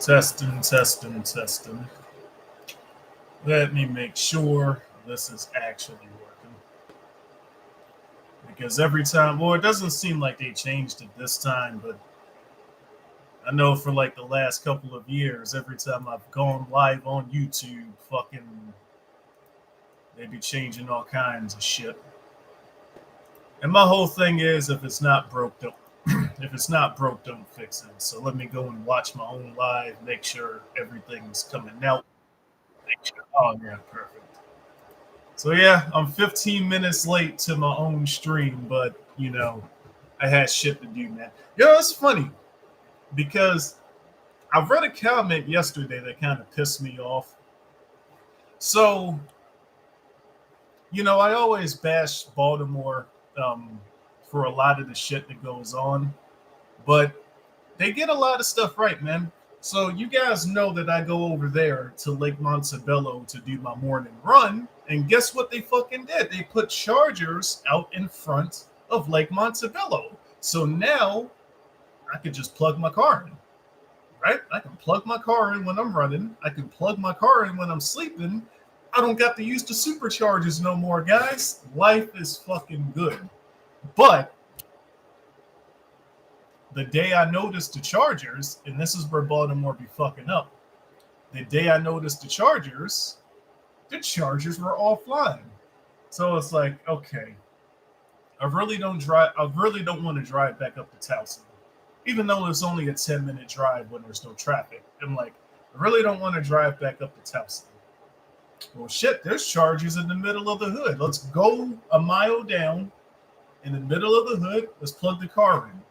Testing, testing, testing. Let me make sure this is actually working. Because every time, well, it doesn't seem like they changed it this time, but I know for like the last couple of years, every time I've gone live on YouTube, fucking, they be changing all kinds of shit. And my whole thing is, if it's not broke, don't. If it's not broke, don't fix it. So let me go and watch my own live, make sure everything's coming out. Make sure. Oh yeah, perfect. So yeah, I'm 15 minutes late to my own stream, but I had shit to do, man. It's funny because I read a comment yesterday that kind of pissed me off. So, I always bash Baltimore for a lot of the shit that goes on, but they get a lot of stuff right, man. So you guys know that I go over there to Lake Montebello to do my morning run, and guess what they fucking did? They put chargers out in front of Lake Montebello. So now I could just plug my car in, right? I can plug my car in when I'm running. I can plug my car in when I'm sleeping. I don't got to use the superchargers no more, guys. Life is fucking good. But the day I noticed the Chargers, and this is where Baltimore be fucking up. The day I noticed the Chargers were offline. So it's like, okay, I really don't want to drive back up to Towson. Even though it's only a 10-minute drive when there's no traffic. I'm like, I really don't want to drive back up to Towson. Well, shit, there's Chargers in the middle of the hood. Let's go a mile down in the middle of the hood. Let's plug the car in.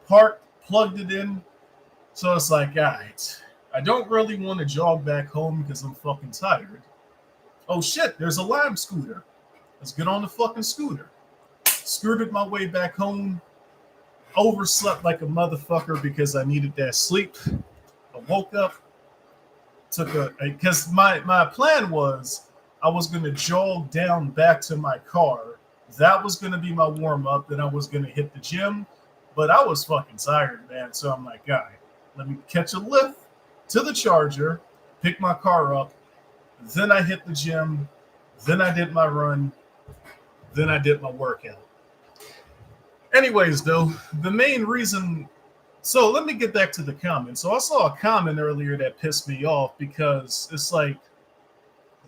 Parked, plugged it in. So it's like, all right, I don't really want to jog back home because I'm fucking tired. Oh shit, there's a Lime scooter. Let's get on the fucking scooter. Scooted my way back home. Overslept like a motherfucker because I needed that sleep. I woke up, because my plan was I was going to jog down back to my car. That was going to be my warm up. Then I was going to hit the gym. But I was fucking tired, man. So I'm like, all right, let me catch a lift to the charger, pick my car up. Then I hit the gym. Then I did my run. Then I did my workout. Anyways, though, the main reason. So let me get back to the comment. So I saw a comment earlier that pissed me off because it's like,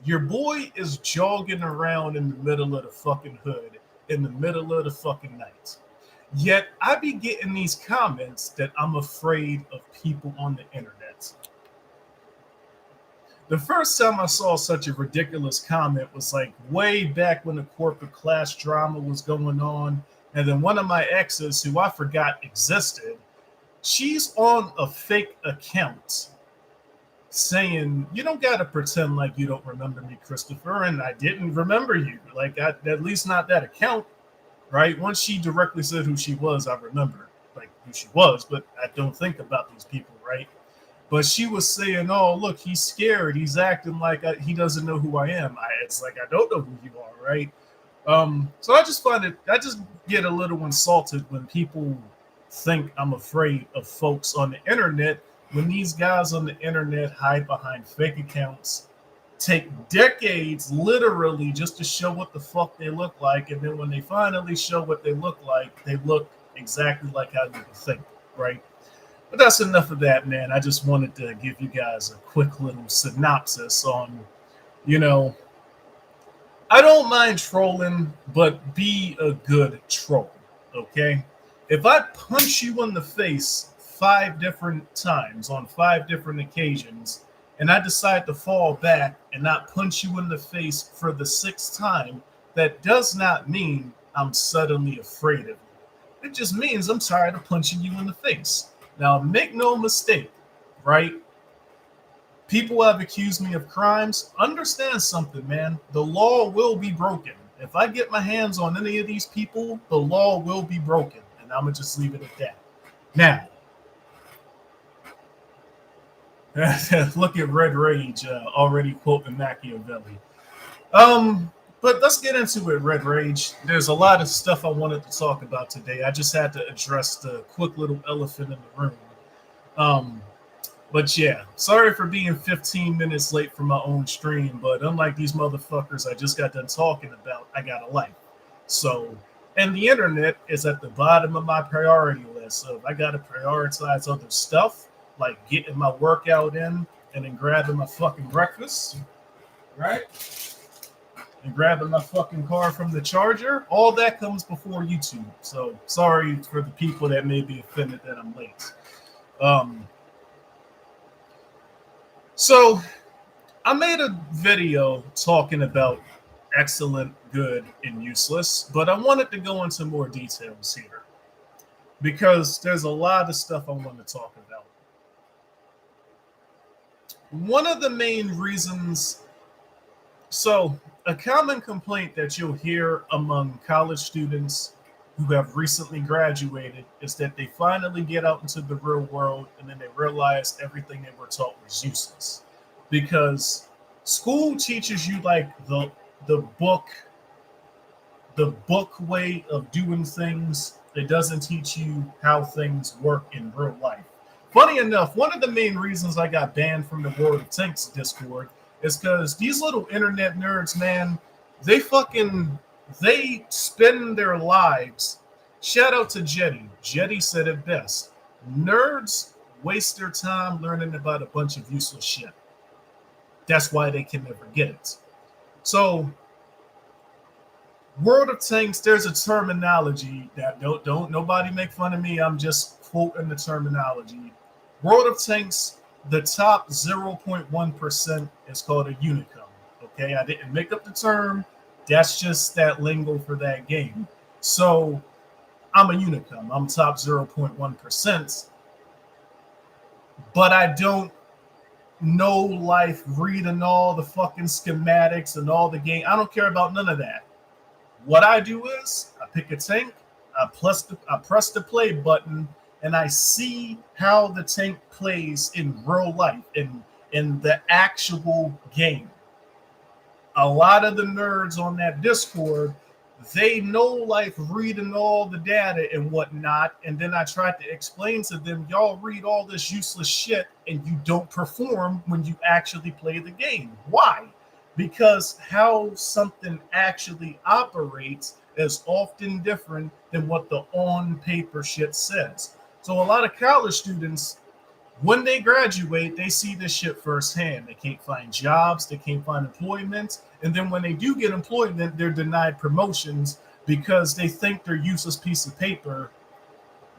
your boy is jogging around in the middle of the fucking hood in the middle of the fucking night. Yet I be getting these comments that I'm afraid of people on the internet. The first time I saw such a ridiculous comment was like way back when the corporate class drama was going on. And then one of my exes, who I forgot existed, she's on a fake account saying, you don't got to pretend like you don't remember me, Christopher. And I didn't remember you. Like, at least not that account. Right? Once she directly said who she was, I remember like who she was, but I don't think about these people, right? But she was saying, "Oh, look, he's scared. He's acting like he doesn't know who I am." It's like I don't know who you are, right? So I just get a little insulted when people think I'm afraid of folks on the internet. When these guys on the internet hide behind fake accounts, take decades literally just to show what the fuck they look like, and then when they finally show what they look like, they look exactly like how you would think, right? But that's enough of that, man. I just wanted to give you guys a quick little synopsis on, I don't mind trolling, but be a good troll, okay? If I punch you in the face 5 different times on 5 different occasions, and I decide to fall back and not punch you in the face for the 6th time, that does not mean I'm suddenly afraid of you. It just means I'm tired of punching you in the face. Now, make no mistake, right? People have accused me of crimes. Understand something, man. The law will be broken. If I get my hands on any of these people, the law will be broken. And I'm going to just leave it at that. Now, look at Red Rage already quoting Machiavelli. But let's get into it, Red Rage. There's a lot of stuff I wanted to talk about today. I just had to address the quick little elephant in the room. But yeah, sorry for being 15 minutes late for my own stream. But unlike these motherfuckers I just got done talking about, I got a life. So, and the internet is at the bottom of my priority list. So if I got to prioritize other stuff, like getting my workout in and then grabbing my fucking breakfast, right? And grabbing my fucking car from the charger, all that comes before YouTube. So sorry for the people that may be offended that I'm late. Um, so I made a video talking about excellent, good, and useless, but I wanted to go into more details here because there's a lot of stuff I want to talk about. One of the main reasons, so a common complaint that you'll hear among college students who have recently graduated is that they finally get out into the real world and then they realize everything they were taught was useless because school teaches you like the book way of doing things. It doesn't teach you how things work in real life. Funny enough, one of the main reasons I got banned from the World of Tanks Discord is because these little internet nerds, man, they spend their lives. Shout out to Jetty. Jetty said it best. Nerds waste their time learning about a bunch of useless shit. That's why they can never get it. So, World of Tanks, there's a terminology that don't nobody make fun of me. I'm just quoting the terminology. World of Tanks, the top 0.1% is called a unicum. Okay, I didn't make up the term. That's just that lingo for that game. So I'm a unicum. I'm top 0.1%. But I don't know life reading all the fucking schematics and all the game. I don't care about none of that. What I do is I pick a tank, I press the play button, and I see how the tank plays in real life, in the actual game. A lot of the nerds on that Discord, they know life reading all the data and whatnot, and then I tried to explain to them, y'all read all this useless shit and you don't perform when you actually play the game. Why? Because how something actually operates is often different than what the on paper shit says. So a lot of college students, when they graduate, they see this shit firsthand. They can't find jobs, they can't find employment, and then when they do get employment, they're denied promotions because they think their useless piece of paper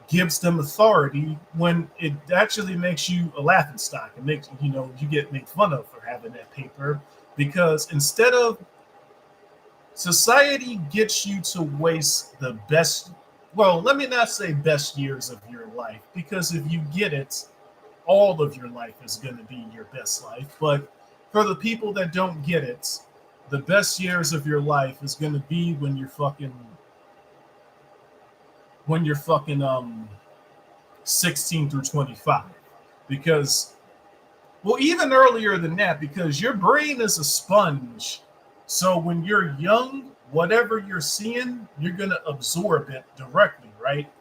gives them authority when it actually makes you a laughingstock. It makes you get made fun of for having that paper. Because instead of society gets you to waste the best, well, let me not say best years of your life, because if you get it, all of your life is going to be your best life. But for the people that don't get it, the best years of your life is going to be when you're fucking 16 through 25. Because, well, even earlier than that, because your brain is a sponge. So when you're young, whatever you're seeing, you're going to absorb it directly, right?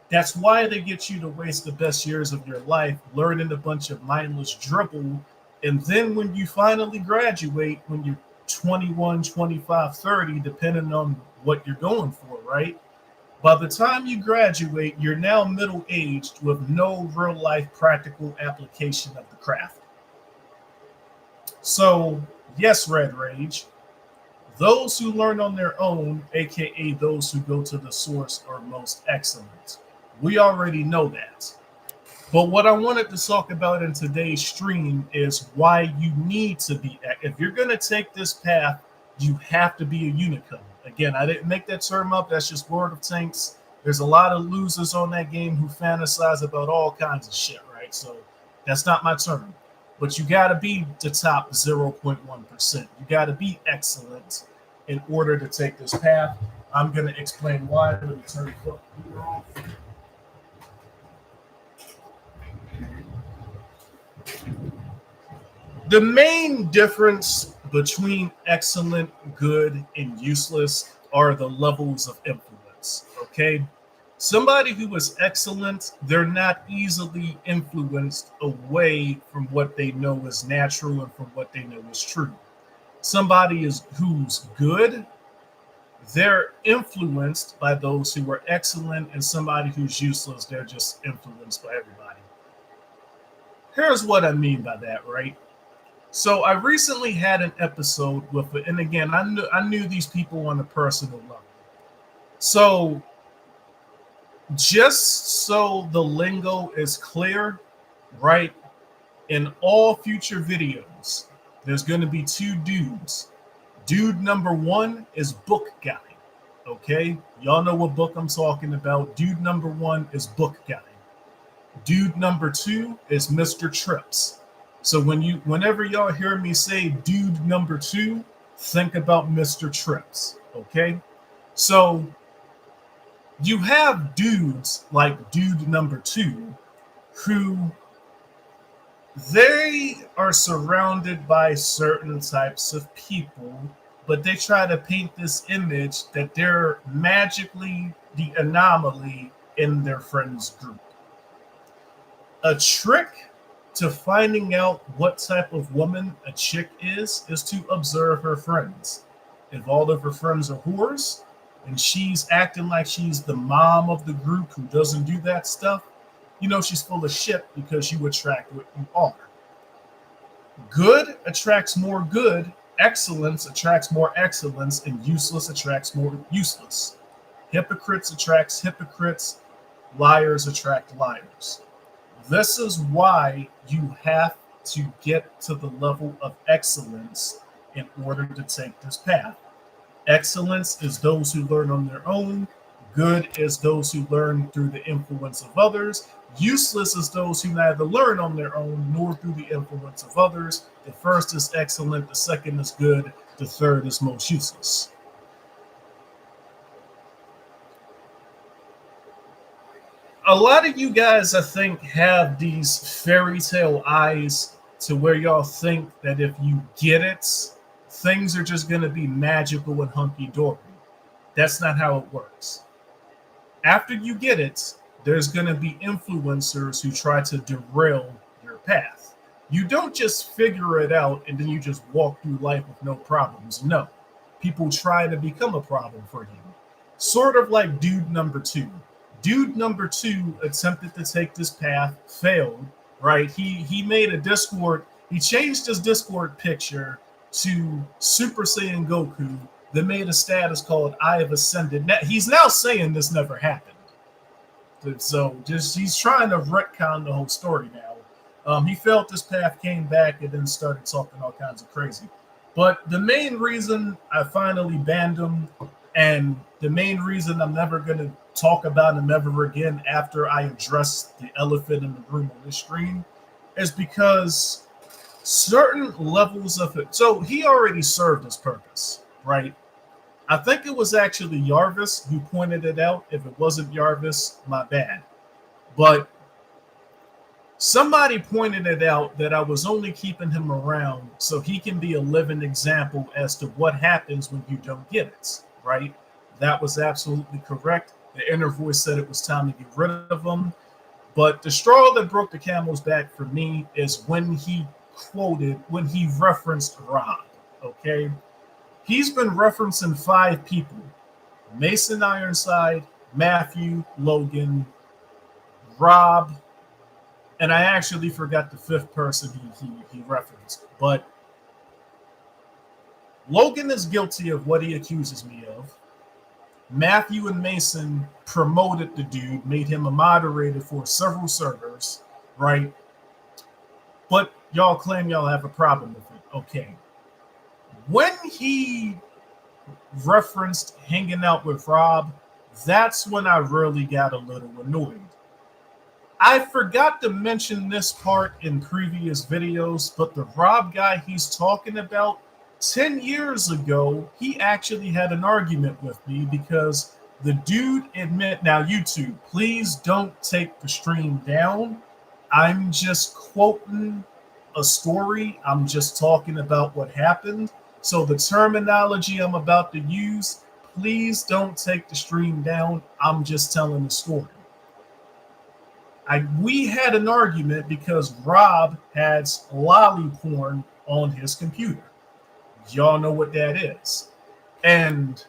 That's why they get you to waste the best years of your life learning a bunch of mindless dribble. And then when you finally graduate, when you're 21, 25, 30, depending on what you're going for, right? By the time you graduate, you're now middle-aged with no real-life practical application of the craft. So, yes, Red Rage, those who learn on their own, aka those who go to the source, are most excellent. We already know that. But what I wanted to talk about in today's stream is why you need to be, if you're going to take this path, you have to be a unicum. Again, I didn't make that term up. That's just World of Tanks. There's a lot of losers on that game who fantasize about all kinds of shit, right? So that's not my term. But you got to be the top 0.1%. You got to be excellent in order to take this path. I'm going to explain why. Let me turn the computer off. The main difference between excellent, good, and useless are the levels of influence, okay? Somebody who is excellent, they're not easily influenced away from what they know is natural and from what they know is true. Somebody is who's good, they're influenced by those who are excellent, and somebody who's useless, they're just influenced by everybody. Here's what I mean by that, right? So I recently had an episode with it, and again, I knew these people on a personal level. So just so the lingo is clear, right? In all future videos, there's going to be two dudes. Dude number one is Book Guy. Okay, y'all know what book I'm talking about. Dude number one is Book Guy. Dude number two is Mr. Trips. So whenever y'all hear me say dude number two, think about Mr. Trips. Okay, so you have dudes like dude number two who they are surrounded by certain types of people, but they try to paint this image that they're magically the anomaly in their friends group. A trick to finding out what type of woman a chick is to observe her friends. If all of her friends are whores and she's acting like she's the mom of the group who doesn't do that stuff, you know she's full of shit because you attract what you are. Good attracts more good, excellence attracts more excellence, and useless attracts more useless. Hypocrites attracts hypocrites, liars attract liars. This is why you have to get to the level of excellence in order to take this path. Excellence is those who learn on their own. Good is those who learn through the influence of others. Useless is those who neither learn on their own nor through the influence of others. The first is excellent, the second is good, the third is most useless. A lot of you guys, I think, have these fairy tale eyes to where y'all think that if you get it, things are just going to be magical and hunky dory. That's not how it works. After you get it, there's going to be influencers who try to derail your path. You don't just figure it out and then you just walk through life with no problems. No, people try to become a problem for you. Sort of like dude number two. Dude number two attempted to take this path, failed, right? He made a Discord, he changed his Discord picture to Super Saiyan Goku that made a status called I have ascended. He's now saying this never happened. So just he's trying to retcon the whole story now. He felt this path, came back, and then started talking all kinds of crazy. But the main reason I finally banned him, and the main reason I'm never going to talk about him ever again after I address the elephant in the room on this stream, is because certain levels of it. So he already served his purpose, right? I think it was actually Yarvis who pointed it out. If it wasn't Yarvis, my bad. But somebody pointed it out that I was only keeping him around so he can be a living example as to what happens when you don't get it, right? That was absolutely correct. The inner voice said it was time to get rid of him. But the straw that broke the camel's back for me is when he referenced Rob, okay? He's been referencing 5 people: Mason Ironside, Matthew, Logan, Rob, and I actually forgot the 5th person he referenced. But Logan is guilty of what he accuses me of. Matthew and Mason promoted the dude, made him a moderator for several servers, right? But y'all claim y'all have a problem with it. Okay. When he referenced hanging out with Rob, that's when I really got a little annoyed. I forgot to mention this part in previous videos, but the Rob guy he's talking about, 10 years ago, he actually had an argument with me because the dude now YouTube, please don't take the stream down. I'm just quoting a story. I'm just talking about what happened. So the terminology I'm about to use, Please don't take the stream down. I'm just telling the story. We had an argument because Rob has lolly porn on his computer. Y'all know what that is. And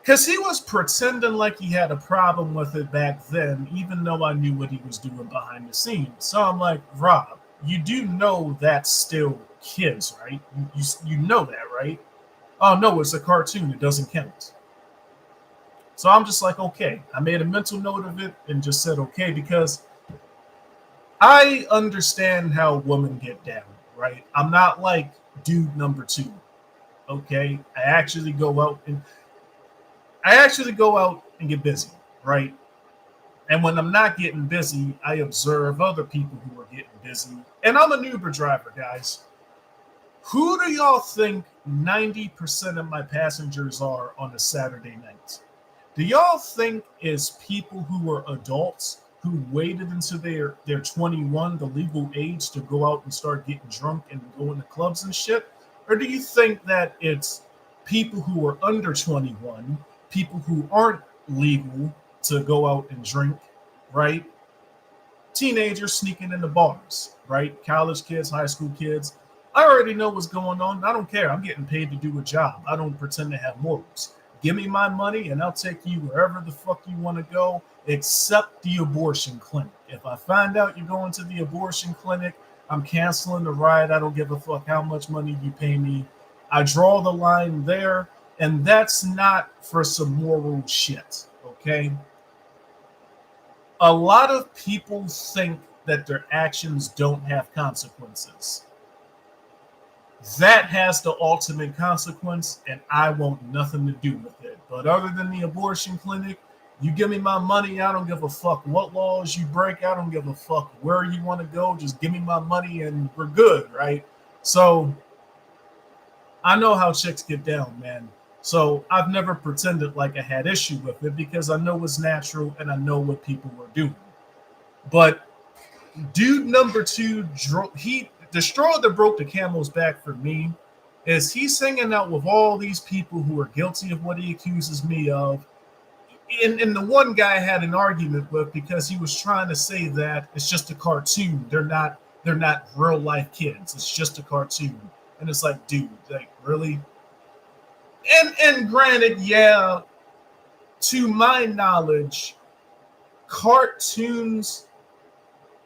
because he was pretending like he had a problem with it back then, even though I knew what he was doing behind the scenes. So I'm like, Rob, you do know that's still kids, right? You know that, right? Oh, no, it's a cartoon. It doesn't count. So I'm just like, okay. I made a mental note of it and just said, okay, because I understand how women get down, right? I'm not like dude number two, okay? I actually go out and get busy, right? And when I'm not getting busy, I observe other people who are getting busy. And I'm an Uber driver, guys. Who do y'all think 90% of my passengers are on a Saturday night? Do y'all think it's people who are adults who waited until they're 21, the legal age, to go out and start getting drunk and go into clubs and shit? Or do you think that it's people who are under 21, people who aren't legal to go out and drink, right? Teenagers sneaking into bars, right? College kids, high school kids. I already know what's going on. I don't care. I'm getting paid to do a job. I don't pretend to have morals. Give me my money and I'll take you wherever the fuck you want to go, except the abortion clinic. If I find out you're going to the abortion clinic, I'm canceling the ride. I don't give a fuck how much money you pay me. I draw the line there, and that's not for some moral shit, okay? A lot of people think that their actions don't have consequences. That has the ultimate consequence, and I want nothing to do with it. But other than the abortion clinic, you give me my money. I don't give a fuck what laws you break. I don't give a fuck where you want to go. Just give me my money and we're good, right? So I know how chicks get down, man. So I've never pretended like I had issue with it because I know it's natural and I know what people were doing. But dude number two, the straw that broke the camel's back for me is he's hanging out with all these people who are guilty of what he accuses me of. And the one guy I had an argument with because he was trying to say that it's just a cartoon. They're not real life kids. It's just a cartoon. And it's like, dude, like really? And granted, yeah, to my knowledge, cartoons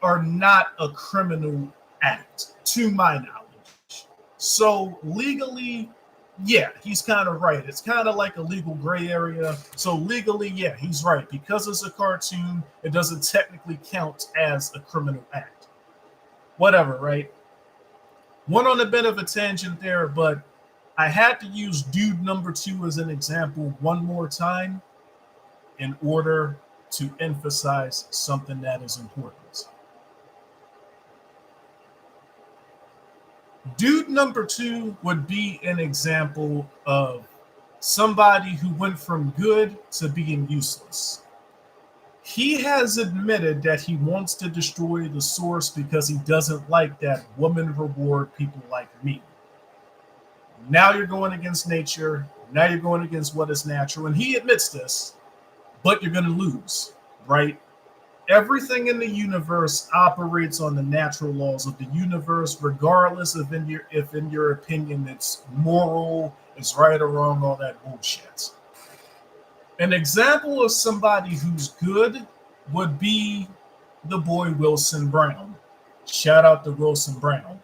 are not a criminal act, to my knowledge. So legally, yeah, he's kind of right. It's kind of like a legal gray area. So legally, yeah, he's right. Because it's a cartoon, it doesn't technically count as a criminal act. Whatever, right? Went on a bit of a tangent there, but I had to use dude number two as an example one more time in order to emphasize something that is important. Dude number two would be an example of somebody who went from good to being useless. He has admitted that he wants to destroy the source because he doesn't like that women reward people like me. Now you're going against nature. Now you're going against what is natural. And he admits this, but you're going to lose, right? Everything in the universe operates on the natural laws of the universe, regardless of if in your opinion it's moral, it's right or wrong, all that bullshit. An example of somebody who's good would be the boy Wilson Brown. Shout out to Wilson Brown.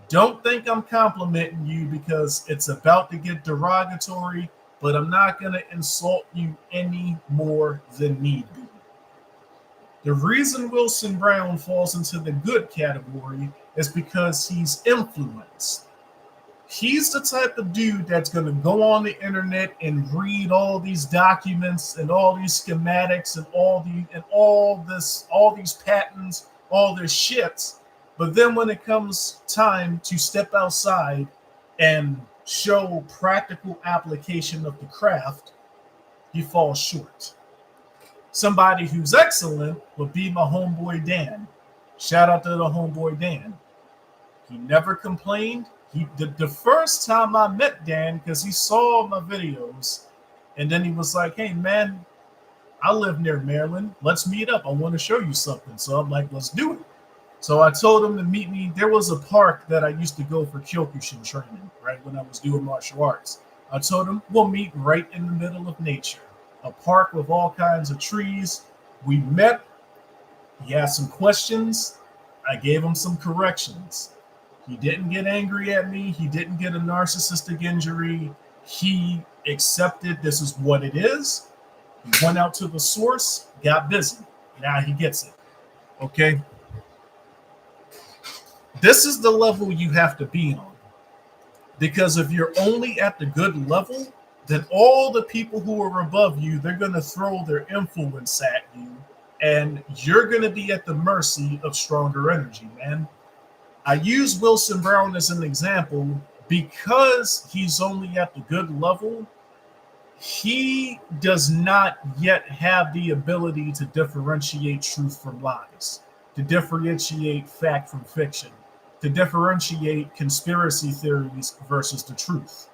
Don't think I'm complimenting you because it's about to get derogatory, but I'm not going to insult you any more than need be. The reason Wilson Brown falls into the good category is because he's influenced. He's the type of dude that's going to go on the internet and read all these documents and all these schematics and all these patents, all this shit. But then when it comes time to step outside and show practical application of the craft, he falls short. Somebody who's excellent would be my homeboy Dan. Shout out to the homeboy Dan. He never complained. The first time I met Dan, because he saw my videos, and then he was like, "Hey man, I live near Maryland. Let's meet up. I want to show you something." So I'm like, "Let's do it." So I told him to meet me. There was a park that I used to go for Kyokushin training, right, when I was doing martial arts. I told him we'll meet right in the middle of nature, a park with all kinds of trees. We met. He asked some questions. I gave him some corrections. He didn't get angry at me. He didn't get a narcissistic injury. He accepted this is what it is. He went out to the source, got busy. Now he gets it. Okay. This is the level you have to be on. Because if you're only at the good level, then all the people who are above you, they're going to throw their influence at you. And you're going to be at the mercy of stronger energy, man. I use Wilson Brown as an example because he's only at the good level. He does not yet have the ability to differentiate truth from lies, to differentiate fact from fiction, to differentiate conspiracy theories versus the truth.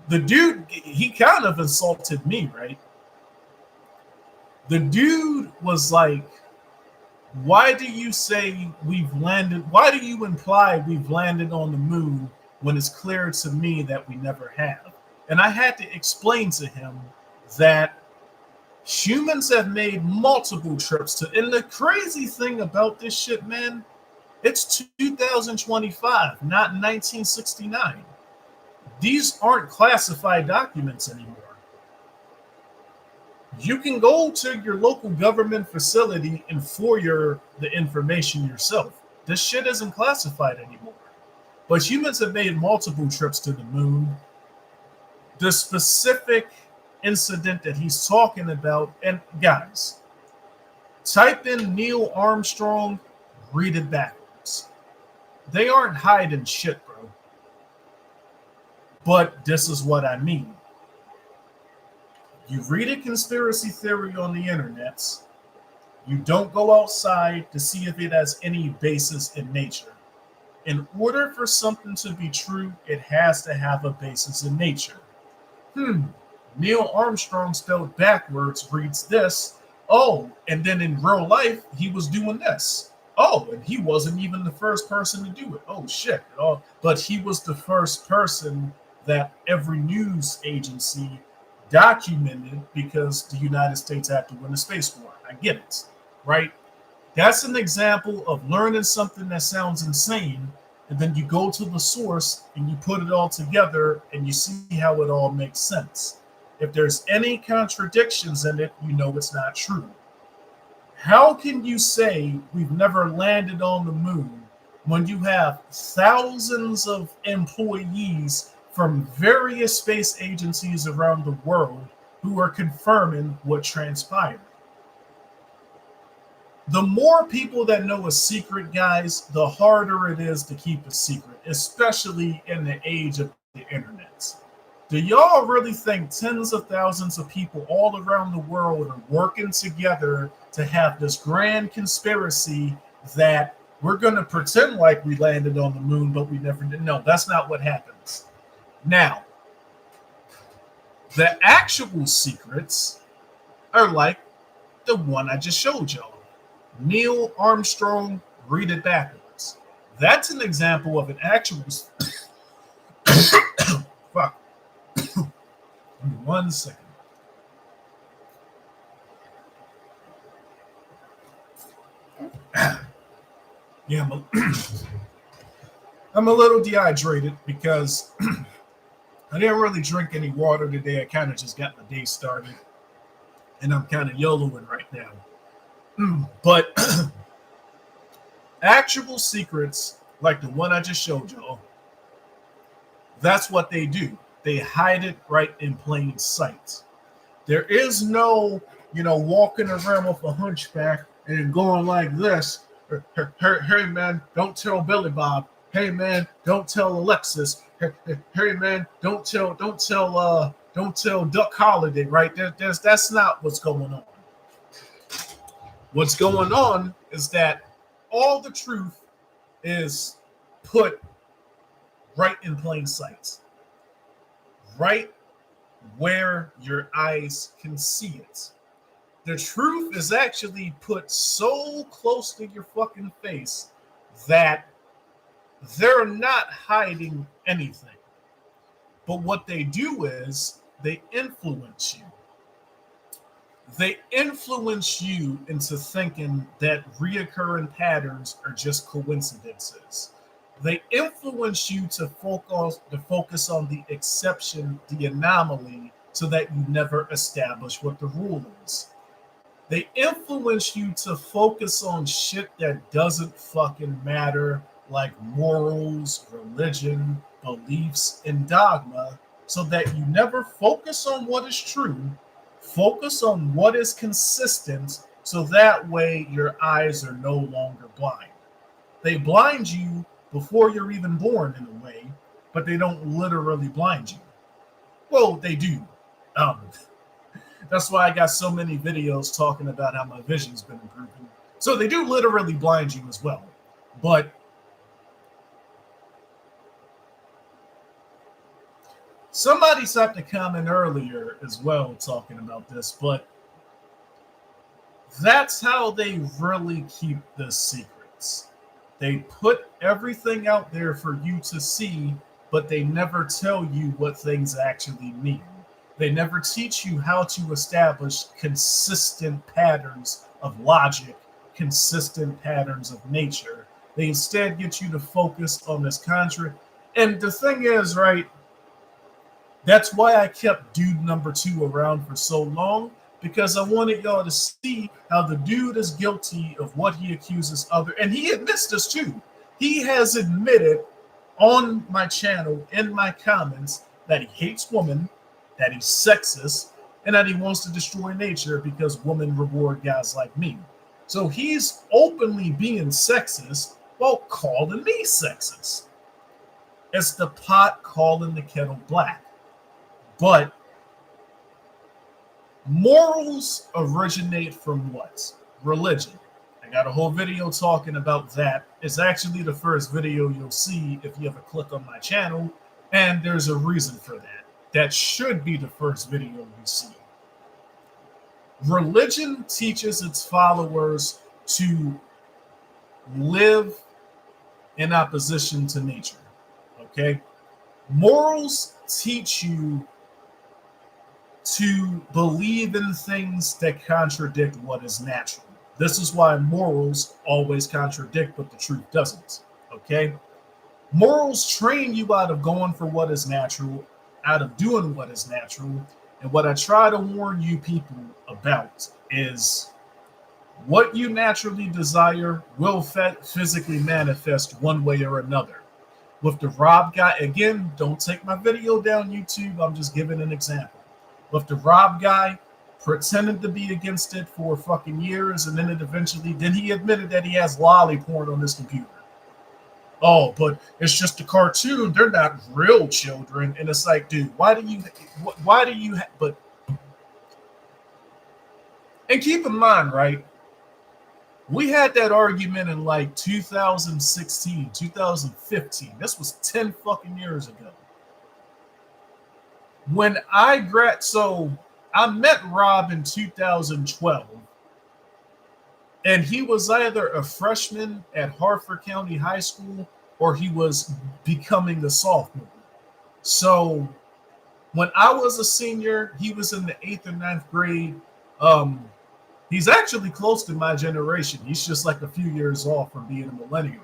The dude, he kind of insulted me, right? The dude was like, why do you say we've landed? Why do you imply we've landed on the moon when it's clear to me that we never have? And I had to explain to him that humans have made multiple trips to, and the crazy thing about this shit, man, it's 2025, not 1969. These aren't classified documents anymore. You can go to your local government facility and FOIA the information yourself. This shit isn't classified anymore. But humans have made multiple trips to the moon. The specific incident that he's talking about, and guys, type in Neil Armstrong, read it backwards. They aren't hiding shit, bro. But this is what I mean. You read a conspiracy theory on the internet, you don't go outside to see if it has any basis in nature. In order for something to be true, it has to have a basis in nature. Neil Armstrong spelled backwards reads this. Oh, and then in real life, he was doing this. Oh, and he wasn't even the first person to do it. Oh, shit. Oh, but he was the first person that every news agency documented because the United States had to win a space war. I get it, right? That's an example of learning something that sounds insane, and then you go to the source and you put it all together and you see how it all makes sense. If there's any contradictions in it, you know it's not true. How can you say we've never landed on the moon when you have thousands of employees from various space agencies around the world who are confirming what transpired? The more people that know a secret, guys, the harder it is to keep a secret, especially in the age of the internet. Do y'all really think tens of thousands of people all around the world are working together to have this grand conspiracy that we're going to pretend like we landed on the moon, but we never did? No, that's not what happens. Now, the actual secrets are like the one I just showed y'all. Neil Armstrong, read it backwards. That's an example of an actual. Fuck. 1 second. Yeah, I'm a little dehydrated because I didn't really drink any water today. I kind of just got my day started, and I'm kind of YOLOing right now. But actual secrets, like the one I just showed y'all, that's what they do. They hide it right in plain sight. There is no, walking around with a hunchback and going like this. Hey man, don't tell Billy Bob. Hey man, don't tell Alexis. Hey man, don't tell Duck Holiday. Right? That's not what's going on. What's going on is that all the truth is put right in plain sight, right where your eyes can see it. The truth is actually put so close to your fucking face that they're not hiding anything. But what they do is they influence you. They influence you into thinking that reoccurring patterns are just coincidences. They influence you to focus on the exception, the anomaly, so that you never establish what the rule is. They influence you to focus on shit that doesn't fucking matter, like morals, religion, beliefs, and dogma, so that you never focus on what is true, focus on what is consistent, so that way your eyes are no longer blind. They blind you before you're even born, in a way, but they don't literally blind you. Well, they do. Um, that's why I got so many videos talking about how my vision's been improving. So they do literally blind you as well. But somebody stopped to comment earlier as well talking about this, but that's how they really keep the secrets. They put everything out there for you to see, but they never tell you what things actually mean. They never teach you how to establish consistent patterns of logic, consistent patterns of nature. They instead get you to focus on this contract. And the thing is, right, that's why I kept dude number two around for so long, because I wanted y'all to see how the dude is guilty of what he accuses other, and he admits this too. He has admitted on my channel in my comments that he hates women, that he's sexist, and that he wants to destroy nature because women reward guys like me. So he's openly being sexist while calling me sexist. It's the pot calling the kettle black. But morals originate from what? Religion. I got a whole video talking about that. It's actually the first video you'll see if you ever click on my channel, and there's a reason for that. That should be the first video you see. Religion teaches its followers to live in opposition to nature. Okay? Morals teach you to believe in things that contradict what is natural. This is why morals always contradict, but the truth doesn't. Okay? Morals train you out of going for what is natural, out of doing what is natural. And what I try to warn you people about is what you naturally desire will physically manifest one way or another. With the Rob guy, again, don't take my video down YouTube. I'm just giving an example. With the Rob guy, pretended to be against it for fucking years, and then he admitted that he has lolly porn on his computer. Oh, but it's just a cartoon. They're not real children. And it's like, dude, and keep in mind, right? We had that argument in like 2016, 2015. This was 10 fucking years ago. When I met Rob in 2012, and he was either a freshman at Harford County High School or he was becoming a sophomore. So when I was a senior, he was in the 8th or 9th grade. He's actually close to my generation. He's just like a few years off from being a millennial.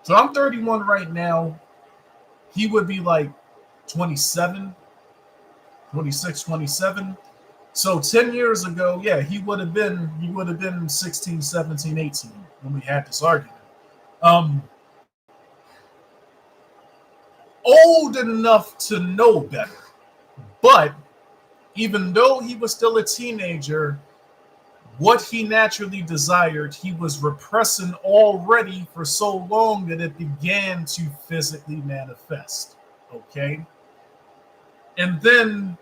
So I'm 31 right now. He would be like 27, 26, 27. So 10 years ago, yeah, he would have been 16, 17, 18 when we had this argument. Old enough to know better. But even though he was still a teenager, what he naturally desired, he was repressing already for so long that it began to physically manifest. Okay? And then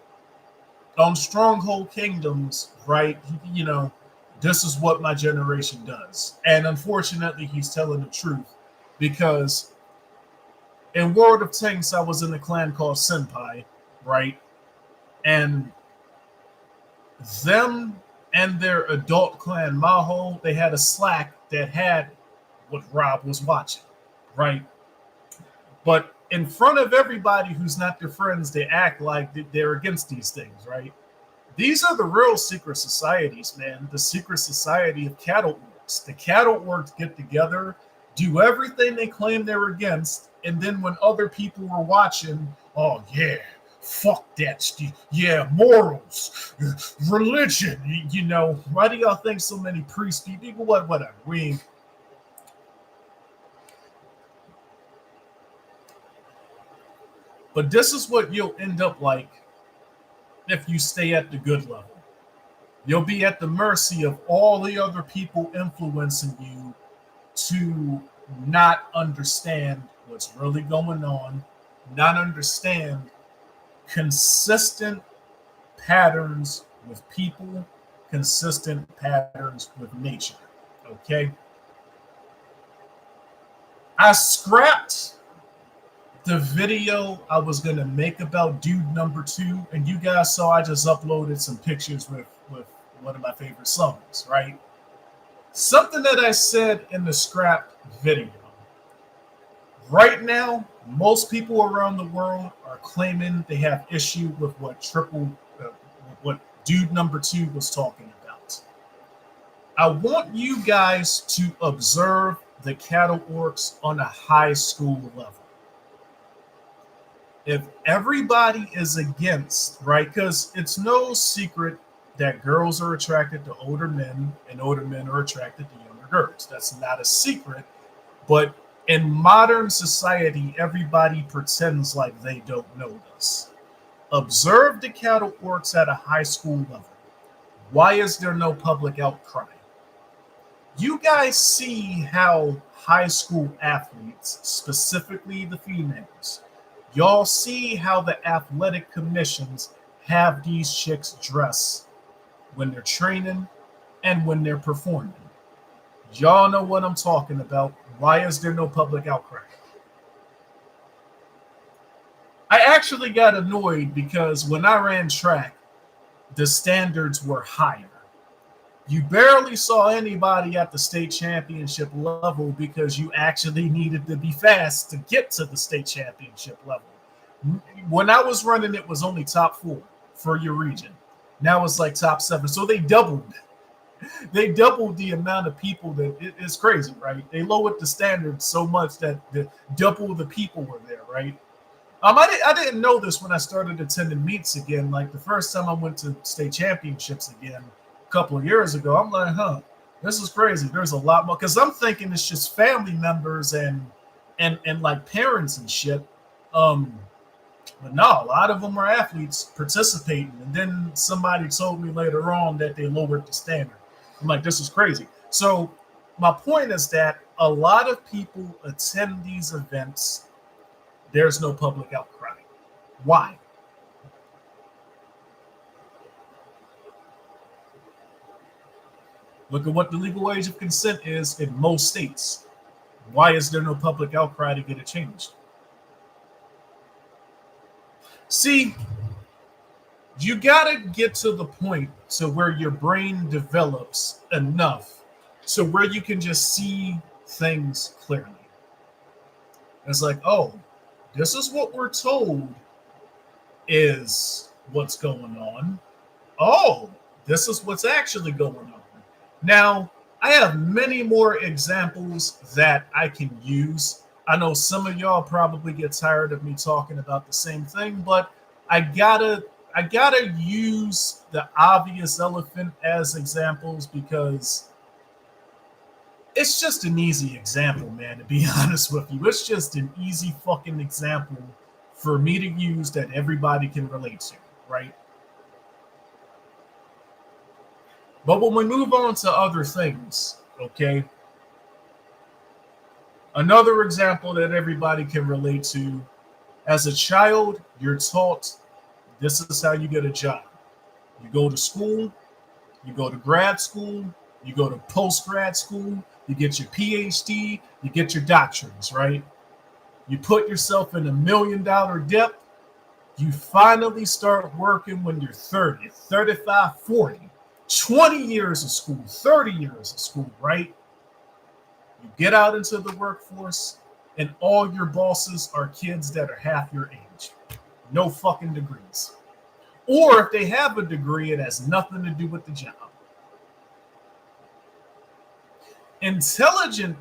on Stronghold Kingdoms, right, you know, this is what my generation does. And unfortunately, he's telling the truth. because in World of Tanks, I was in a clan called Senpai, right? And them and their adult clan Maho, they had a Slack that had what Rob was watching, right? But in front of everybody who's not their friends, they act like they're against these things, right? These are the real secret societies, man. The secret society of cattle orcs. The cattle orcs get together, do everything they claim they're against, and then when other people were watching, oh yeah, fuck that, yeah, morals, religion. You know, why do y'all think so many priests, people, whatever? But this is what you'll end up like if you stay at the good level. You'll be at the mercy of all the other people influencing you to not understand what's really going on, not understand consistent patterns with people, consistent patterns with nature. Okay? I scrapped the video I was going to make about dude number 2, and you guys saw I just uploaded some pictures with one of my favorite songs, right? Something that I said in the scrap video. Right now, most people around the world are claiming they have issue with what dude number 2 was talking about. I want you guys to observe the cattle orcs on a high school level. If everybody is against, right, because it's no secret that girls are attracted to older men and older men are attracted to younger girls. That's not a secret. But in modern society, everybody pretends like they don't know this. Observe the cattle orcs at a high school level. Why is there no public outcry? You guys see how high school athletes, specifically the females, y'all see how the athletic commissions have these chicks dress when they're training and when they're performing. Y'all know what I'm talking about. Why is there no public outcry? I actually got annoyed because when I ran track, the standards were higher. You barely saw anybody at the state championship level because you actually needed to be fast to get to the state championship level. When I was running, it was only top 4 for your region. Now it's like top 7. So they doubled the amount of people it's crazy, right? They lowered the standards so much that double the people were there, right? I didn't know this when I started attending meets again. Like the first time I went to state championships again a couple of years ago, I'm like, this is crazy. There's a lot more because I'm thinking it's just family members and like parents and shit. But no, a lot of them are athletes participating. And then somebody told me later on that they lowered the standard. I'm like, this is crazy. So my point is that a lot of people attend these events. There's no public outcry. Why? Look at what the legal age of consent is in most states. Why is there no public outcry to get it changed? See, you got to get to the point to where your brain develops enough so where you can just see things clearly. It's like, oh, this is what we're told is what's going on. Oh, this is what's actually going on. Now, I have many more examples that I can use. I know some of y'all probably get tired of me talking about the same thing, but I gotta use the obvious elephant as examples because it's just an easy example, man, to be honest with you. It's just an easy fucking example for me to use that everybody can relate to, right? But when we move on to other things, okay, another example that everybody can relate to, as a child, you're taught this is how you get a job. You go to school, you go to grad school, you go to post-grad school, you get your PhD, you get your doctorates, right? You put yourself in $1 million debt. You finally start working when you're 30, 35, 40, 20 years of school, 30 years of school, right? You get out into the workforce, and all your bosses are kids that are half your age. No fucking degrees. Or if they have a degree, it has nothing to do with the job. Intelligent,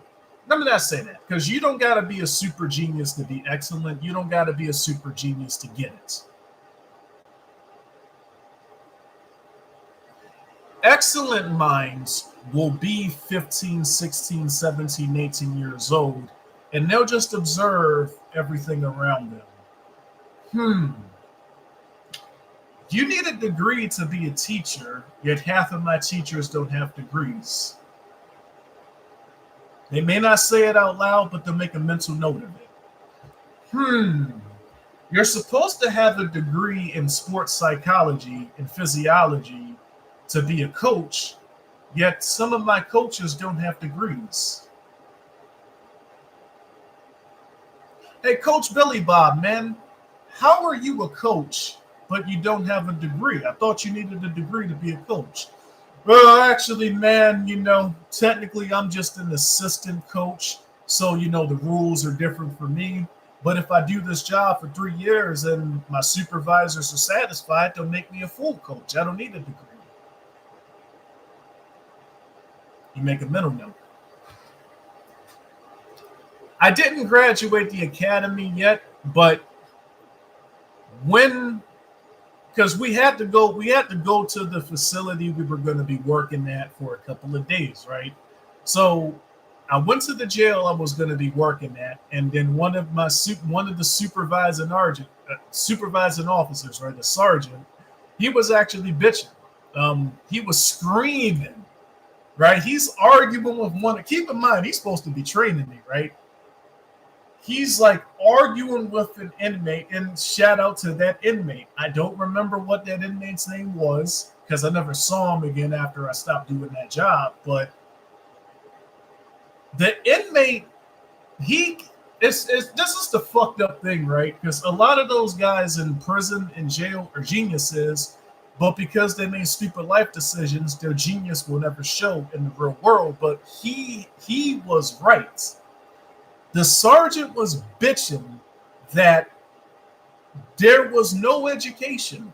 let me not say that, because you don't got to be a super genius to be excellent. You don't got to be a super genius to get it. Excellent minds will be 15, 16, 17, 18 years old, and they'll just observe everything around them. You need a degree to be a teacher, yet half of my teachers don't have degrees. They may not say it out loud, but they'll make a mental note of it. You're supposed to have a degree in sports psychology and physiology to be a coach, yet some of my coaches don't have degrees. Hey, Coach Billy Bob, man, how are you a coach, but you don't have a degree? I thought you needed a degree to be a coach. Well, actually, man, technically I'm just an assistant coach. So, the rules are different for me. But if I do this job for 3 years and my supervisors are satisfied, they'll make me a full coach. I don't need a degree. You make a mental note. I didn't graduate the academy yet, but because we had to go to the facility we were going to be working at for a couple of days, right? So I went to the jail I was going to be working at, and then one of the supervising officers, right, the sergeant, he was actually bitching. He was screaming, right? He's arguing with one. Keep in mind, he's supposed to be training me, right? He's like arguing with an inmate, and shout out to that inmate. I don't remember what that inmate's name was because I never saw him again after I stopped doing that job. But the inmate, this is the fucked up thing, right? Because a lot of those guys in prison and jail are geniuses, but because they made stupid life decisions, their genius will never show in the real world. But he was right. The sergeant was bitching that there was no education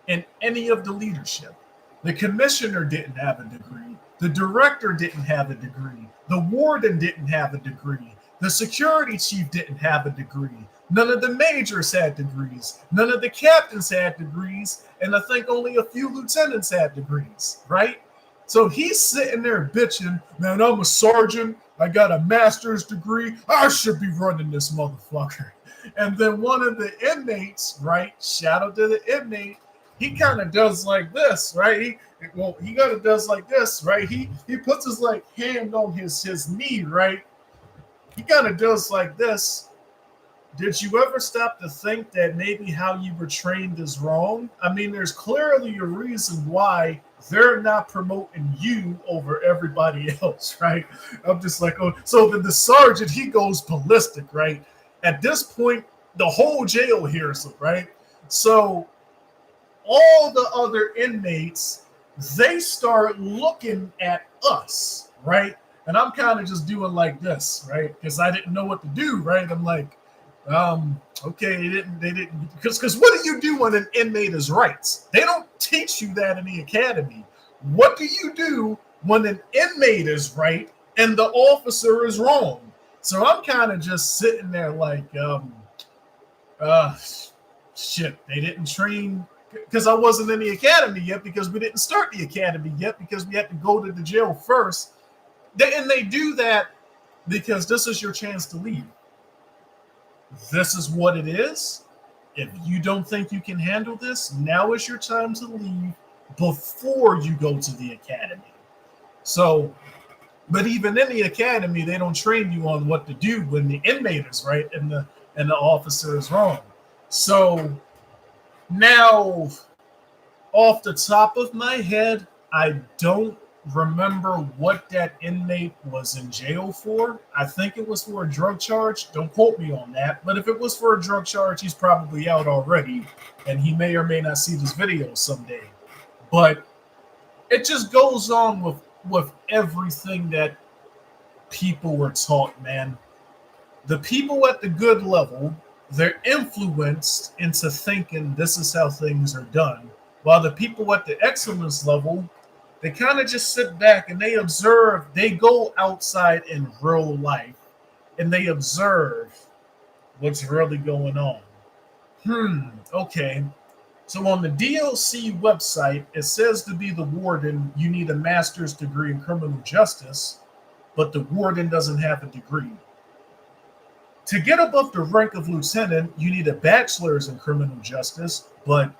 in any of the leadership. The commissioner didn't have a degree. The director didn't have a degree. The warden didn't have a degree. The security chief didn't have a degree. None of the majors had degrees. None of the captains had degrees. And I think only a few lieutenants had degrees, right? So he's sitting there bitching, man, I'm a sergeant. I got a master's degree. I should be running this motherfucker. And then one of the inmates, right? Shout out to the inmate. He kind of does like this, right? He kind of does like this, right? He puts his hand on his knee, right? He kind of does like this. Did you ever stop to think that maybe how you were trained is wrong? I mean, there's clearly a reason why they're not promoting you over everybody else, right? I'm just like, oh, so then the sergeant, he goes ballistic, right? At this point, the whole jail hears him, right? So all the other inmates, they start looking at us, right? And I'm kind of just doing like this, right? Because I didn't know what to do, right? I'm like, okay, they didn't, because what do you do when an inmate is right? They don't teach you that in the academy. What do you do when an inmate is right and the officer is wrong? So I'm kind of just sitting there like, shit, they didn't train, because I wasn't in the academy yet, because we didn't start the academy yet, because we had to go to the jail first. And they do that because this is your chance to leave. This is what it is. If you don't think you can handle this, now is your time to leave before you go to the academy. So, but even in the academy, they don't train you on what to do when the inmate is right and the officer is wrong. So now, off the top of my head, I don't remember what that inmate was in jail for. I think it was for a drug charge. Don't quote me on that. But if it was for a drug charge, he's probably out already, and he may or may not see this video someday. But it just goes on with everything that people were taught, man. The people at the good level, they're influenced into thinking this is how things are done, while the people at the excellence level, they kind of just sit back and they observe. They go outside in real life and they observe what's really going on. Okay. So on the DLC website, it says to be the warden, you need a master's degree in criminal justice, but the warden doesn't have a degree. To get above the rank of lieutenant, you need a bachelor's in criminal justice, but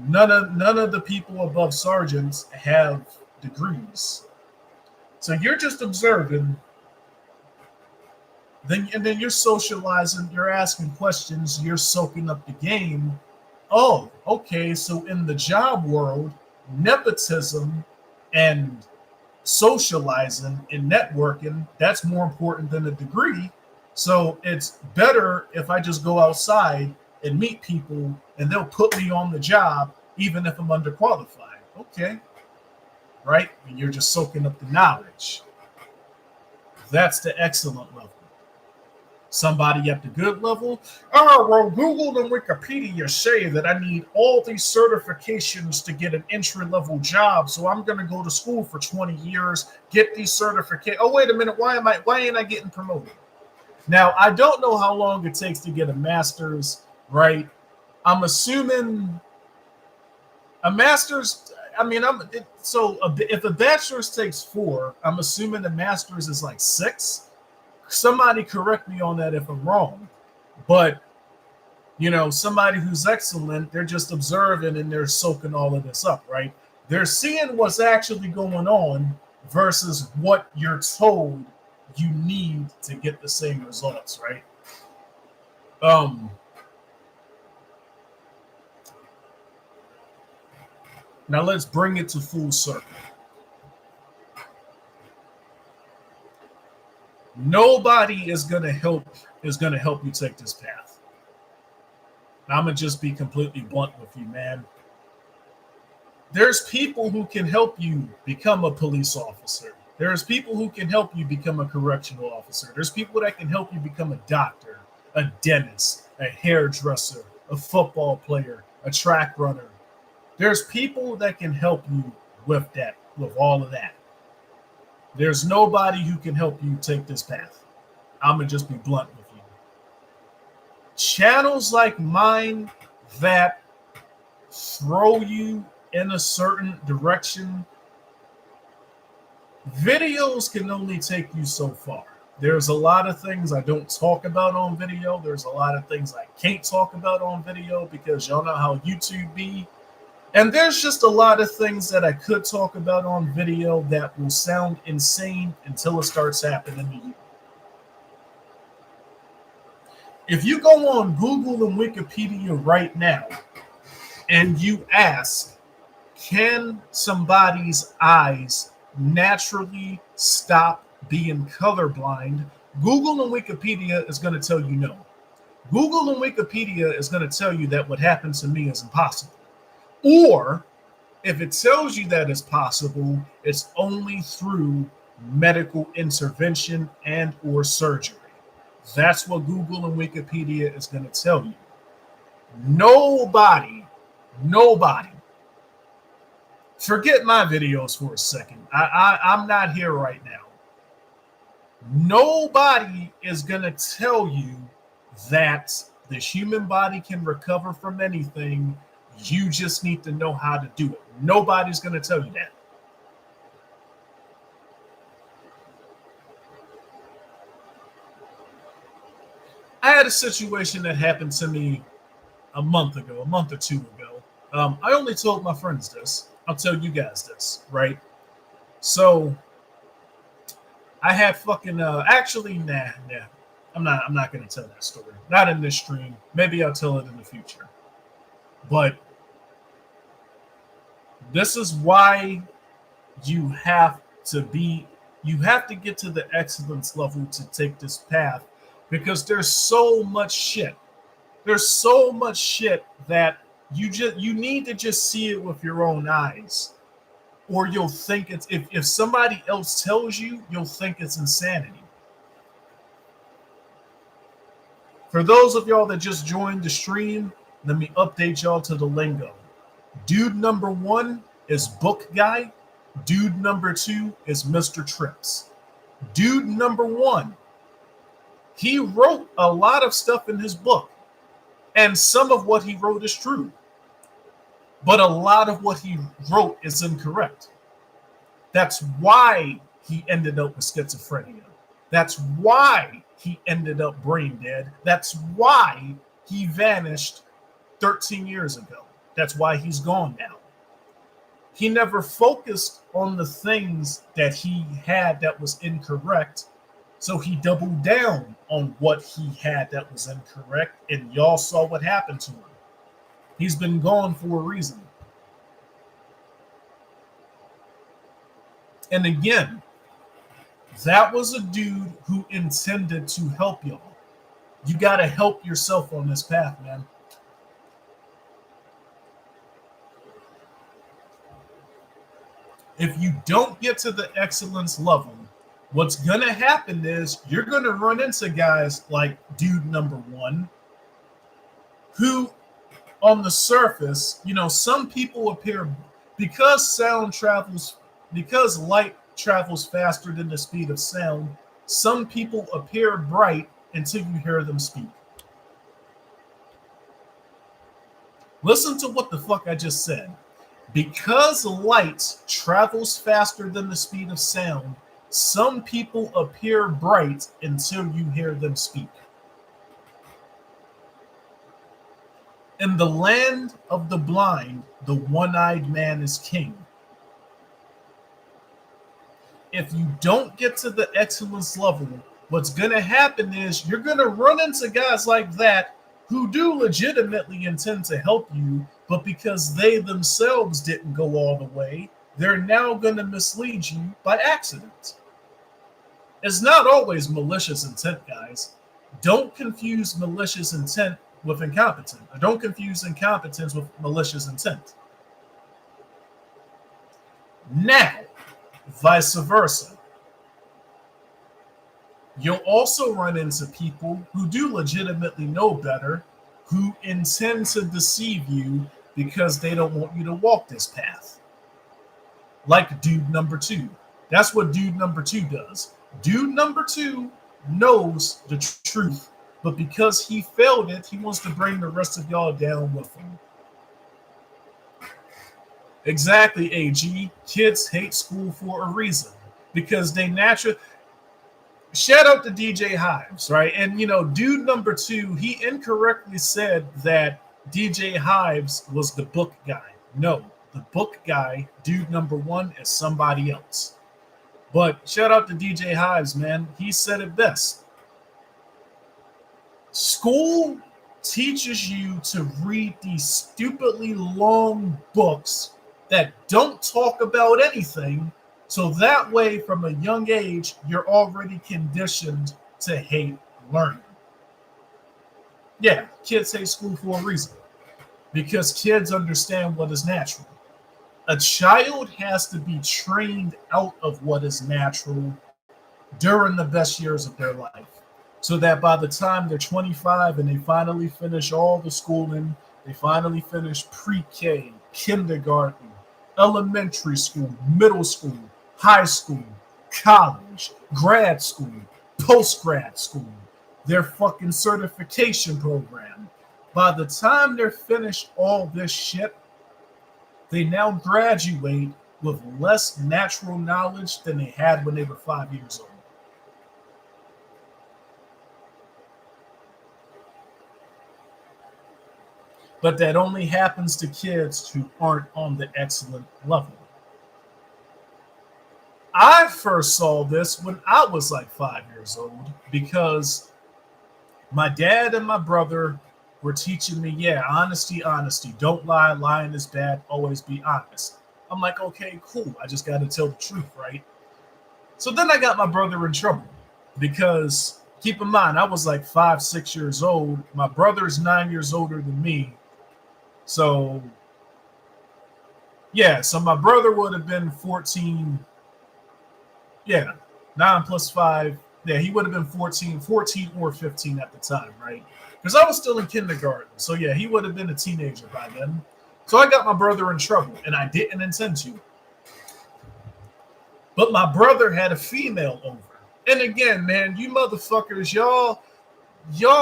none of the people above sergeants have degrees. So you're just observing, then you're socializing, you're asking questions, you're soaking up the game. Oh, okay, so in the job world, nepotism and socializing and networking, that's more important than a degree. So it's better if I just go outside and meet people and they'll put me on the job even if I'm underqualified. Okay. Right? And you're just soaking up the knowledge. That's the excellent level. Somebody at the good level, oh, well, Google and Wikipedia say that I need all these certifications to get an entry-level job, so I'm going to go to school for 20 years, get these certifications. Oh, wait a minute, why ain't I getting promoted? Now, I don't know how long it takes to get a master's, right? I'm assuming a master's, if a bachelor's takes 4, I'm assuming a master's is like 6. Somebody correct me on that if I'm wrong. But, somebody who's excellent, they're just observing and they're soaking all of this up, right? They're seeing what's actually going on versus what you're told you need to get the same results, right? Now let's bring it to full circle. Nobody is gonna help you take this path. I'm gonna just be completely blunt with you, man. There's people who can help you become a police officer. There's people who can help you become a correctional officer. There's people that can help you become a doctor, a dentist, a hairdresser, a football player, a track runner. There's people that can help you with that, with all of that. There's nobody who can help you take this path. I'm going to just be blunt with you. Channels like mine that throw you in a certain direction, videos can only take you so far. There's a lot of things I don't talk about on video. There's a lot of things I can't talk about on video because y'all know how YouTube be. And there's just a lot of things that I could talk about on video that will sound insane until it starts happening to you. If you go on Google and Wikipedia right now and you ask, can somebody's eyes naturally stop being colorblind? Google and Wikipedia is going to tell you no. Google and Wikipedia is going to tell you that what happened to me is impossible. Or if it tells you that it's possible, it's only through medical intervention and or surgery. That's what Google and Wikipedia is going to tell you. Nobody, forget my videos for a second. I'm not here right now. Nobody is going to tell you that the human body can recover from anything. You just need to know how to do it. Nobody's going to tell you that. I had a situation that happened to me a month or 2 ago. I only told my friends this. I'll tell you guys this, right? So I had fucking actually nah. I'm not gonna tell that story. Not in this stream. Maybe I'll tell it in the future. But this is why you have to be you have to get to the excellence level to take this path because there's so much shit. There's so much shit that you need to just see it with your own eyes. Or you'll think it's if somebody else tells you, you'll think it's insanity. For those of y'all that just joined the stream, let me update y'all to the lingo. Dude number one is book guy. Dude number two is Mr. Trips. Dude number one, he wrote a lot of stuff in his book, and some of what he wrote is true, but a lot of what he wrote is incorrect. That's why he ended up with schizophrenia. That's why he ended up brain dead. That's why he vanished 13 years ago. That's why he's gone now. He never focused on the things that he had that was incorrect. So he doubled down on what he had that was incorrect. And y'all saw what happened to him. He's been gone for a reason. And again, that was a dude who intended to help y'all. You got to help yourself on this path, man. If you don't get to the excellence level, what's going to happen is you're going to run into guys like dude number one, who on the surface, some people appear because light travels faster than the speed of sound. Some people appear bright until you hear them speak. Listen to what the fuck I just said. Because light travels faster than the speed of sound, some people appear bright until you hear them speak. In the land of the blind, the one-eyed man is king. If you don't get to the excellence level, what's going to happen is you're going to run into guys like that who do legitimately intend to help you, but because they themselves didn't go all the way, they're now going to mislead you by accident. It's not always malicious intent, guys. Don't confuse malicious intent with incompetent. Or don't confuse incompetence with malicious intent. Now, vice versa. You'll also run into people who do legitimately know better, who intend to deceive you because they don't want you to walk this path. Like dude number two. That's what dude number two does. Dude number two knows the truth, but because he failed it, he wants to bring the rest of y'all down with him. Exactly, AG. Kids hate school for a reason. Because they naturally... Shout out to DJ Hives, right? And, dude number two, he incorrectly said that DJ Hives was the book guy. No, the book guy, dude number one, is somebody else. But shout out to DJ Hives, man. He said it best. School teaches you to read these stupidly long books that don't talk about anything. So that way, from a young age, you're already conditioned to hate learning. Yeah, kids hate school for a reason. Because kids understand what is natural. A child has to be trained out of what is natural during the best years of their life. So that by the time they're 25 and they finally finish all the schooling, they finally finish pre-K, kindergarten, elementary school, middle school, high school, college, grad school, post-grad school, their fucking certification program. By the time they're finished all this shit, they now graduate with less natural knowledge than they had when they were 5 years old. But that only happens to kids who aren't on the excellent level. I first saw this when I was like 5 years old because my dad and my brother were teaching me, honesty. Don't lie. Lying is bad. Always be honest. I'm like, okay, cool. I just got to tell the truth, right? So then I got my brother in trouble because keep in mind, I was like 5, 6 years old. My brother is 9 years older than me. So, yeah, so my brother would have been 14. Yeah, 9 plus 5. Yeah, he would have been 14 or 15 at the time, right? Because I was still in kindergarten. So, yeah, he would have been a teenager by then. So I got my brother in trouble, and I didn't intend to. But my brother had a female over. And again, man, you motherfuckers, y'all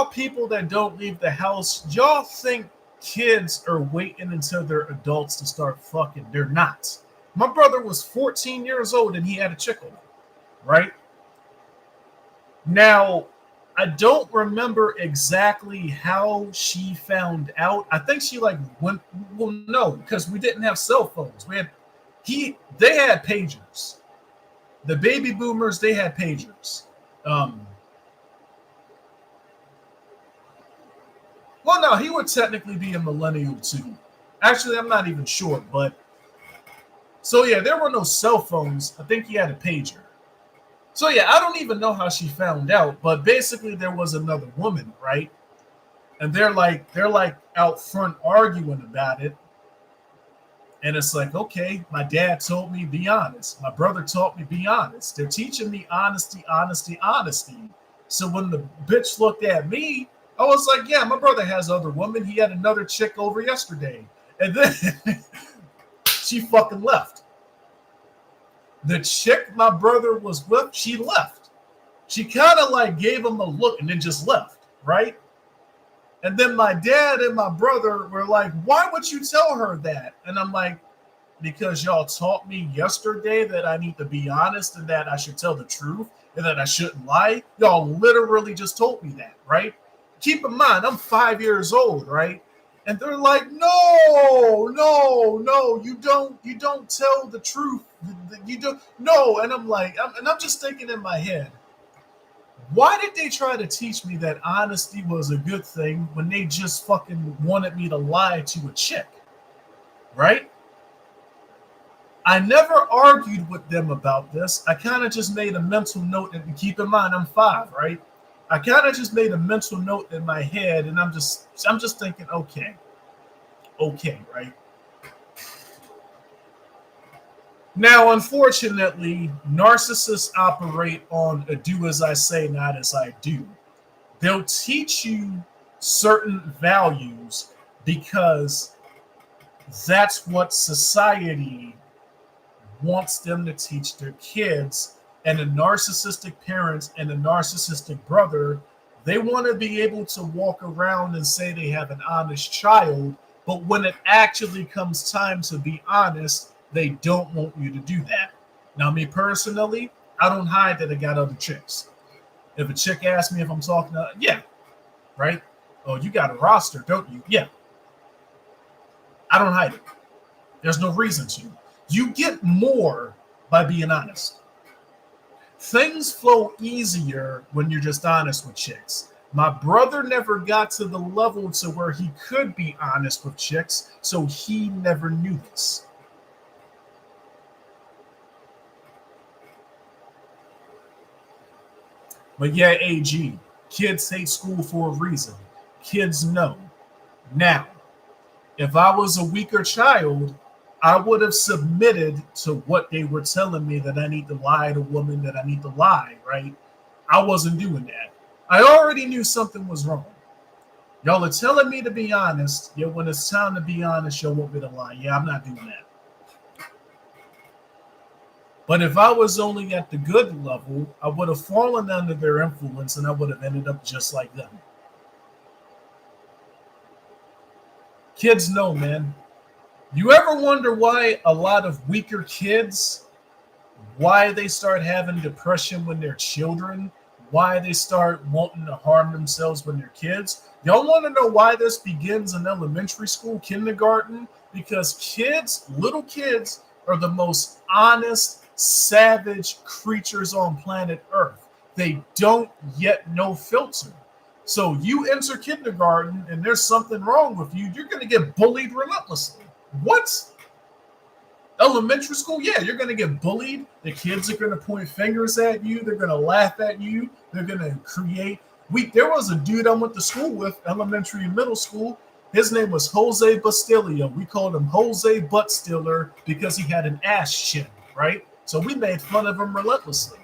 people that don't leave the house, y'all think kids are waiting until they're adults to start fucking. They're not. My brother was 14 years old and he had a chick over, right? Now, I don't remember exactly how she found out. I think she like went. Well, no, because we didn't have cell phones. They had pagers. The baby boomers, they had pagers. Well, no, he would technically be a millennial too. Actually, I'm not even sure, but so yeah, there were no cell phones. I think he had a pager. So yeah, I don't even know how she found out, but basically there was another woman, right? And they're like out front arguing about it. And it's like, okay, my dad told me be honest. My brother taught me be honest. They're teaching me honesty, honesty, honesty. So when the bitch looked at me, I was like, yeah, my brother has other women. He had another chick over yesterday. And then she fucking left. The chick my brother was with, she left. She kind of like gave him a look and then just left, right? And then my dad and my brother were like, why would you tell her that? And I'm like, because y'all taught me yesterday that I need to be honest and that I should tell the truth and that I shouldn't lie. Y'all literally just told me that, right? Keep in mind, I'm 5 years old, right? And they're like, no, you don't tell the truth. You don't, no. And I'm like, I'm just thinking in my head, why did they try to teach me that honesty was a good thing when they just fucking wanted me to lie to a chick? Right? I never argued with them about this. I kind of just made a mental note, and keep in mind I'm 5, right? I kind of just made a mental note in my head, and I'm just thinking, okay, right? Now, unfortunately, narcissists operate on a do as I say, not as I do. They'll teach you certain values because that's what society wants them to teach their kids. And a narcissistic parent and a narcissistic brother, they want to be able to walk around and say they have an honest child, but when it actually comes time to be honest, they don't want you to do that. Now, me personally, I don't hide that I got other chicks. If a chick asks me if I'm talking to, yeah, right? Oh, you got a roster, don't you? Yeah. I don't hide it. There's no reason to. You get more by being honest. Things flow easier when you're just honest with chicks. My brother never got to the level to where he could be honest with chicks, so he never knew this. But yeah, AG, kids hate school for a reason. Kids know. Now, if I was a weaker child, I would have submitted to what they were telling me that I need to lie to women, that I need to lie, right? I wasn't doing that. I already knew something was wrong. Y'all are telling me to be honest, yet when it's time to be honest, y'all want me to lie. Yeah, I'm not doing that. But if I was only at the good level, I would have fallen under their influence and I would have ended up just like them. Kids know, man. You ever wonder why a lot of weaker kids, why they start having depression when they're children, why they start wanting to harm themselves when they're kids? Y'all want to know why this begins in elementary school, kindergarten? Because kids, little kids, are the most honest, savage creatures on planet Earth. They don't yet know filter. So you enter kindergarten and there's something wrong with you, you're going to get bullied relentlessly. What? Elementary school, yeah, you're going to get bullied. The kids are going to point fingers at you. They're going to laugh at you. They're going to create. There was a dude I went to school with, elementary and middle school. His name was Jose Bastilio. We called him Jose Butt Stiller because he had an ass chin, right? So we made fun of him relentlessly.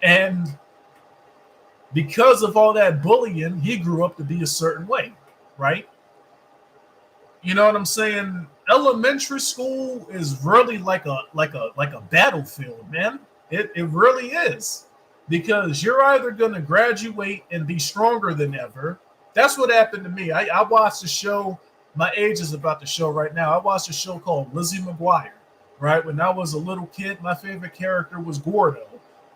And because of all that bullying, he grew up to be a certain way, right? You know what I'm saying? Elementary school is really like a battlefield, man. It really is. Because you're either going to graduate and be stronger than ever. That's what happened to me. I watched a show. My age is about to show right now. I watched a show called Lizzie McGuire, right? When I was a little kid, my favorite character was Gordo.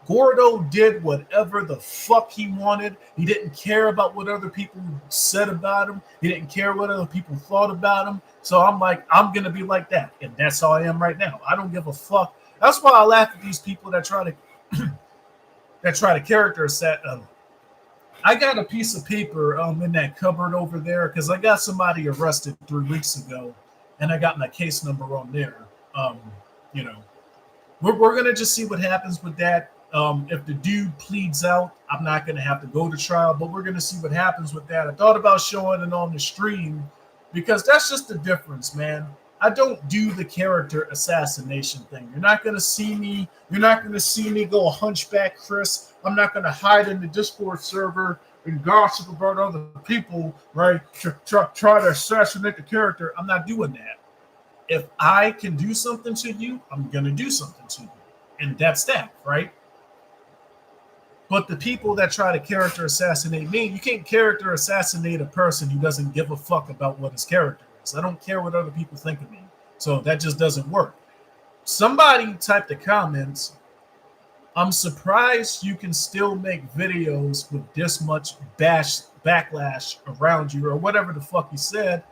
Gordo did whatever the fuck he wanted. He didn't care about what other people said about him. He didn't care what other people thought about him. So I'm like, I'm going to be like that. And that's how I am right now. I don't give a fuck. That's why I laugh at these people that try to character set. I got a piece of paper in that cupboard over there because I got somebody arrested 3 weeks ago, and I got my case number on there. You know, we're going to just see what happens with that. If the dude pleads out, I'm not going to have to go to trial, but we're going to see what happens with that. I thought about showing it on the stream because that's just the difference, man. I don't do the character assassination thing. You're not going to see me. You're not going to see me go hunchback Chris. I'm not going to hide in the Discord server and gossip about other people, right? Try to assassinate the character. I'm not doing that. If I can do something to you, I'm going to do something to you. And that's that, right? But the people that try to character assassinate me, you can't character assassinate a person who doesn't give a fuck about what his character is. I don't care what other people think of me. So that just doesn't work. Somebody typed the comments, I'm surprised you can still make videos with this much backlash around you or whatever the fuck you said.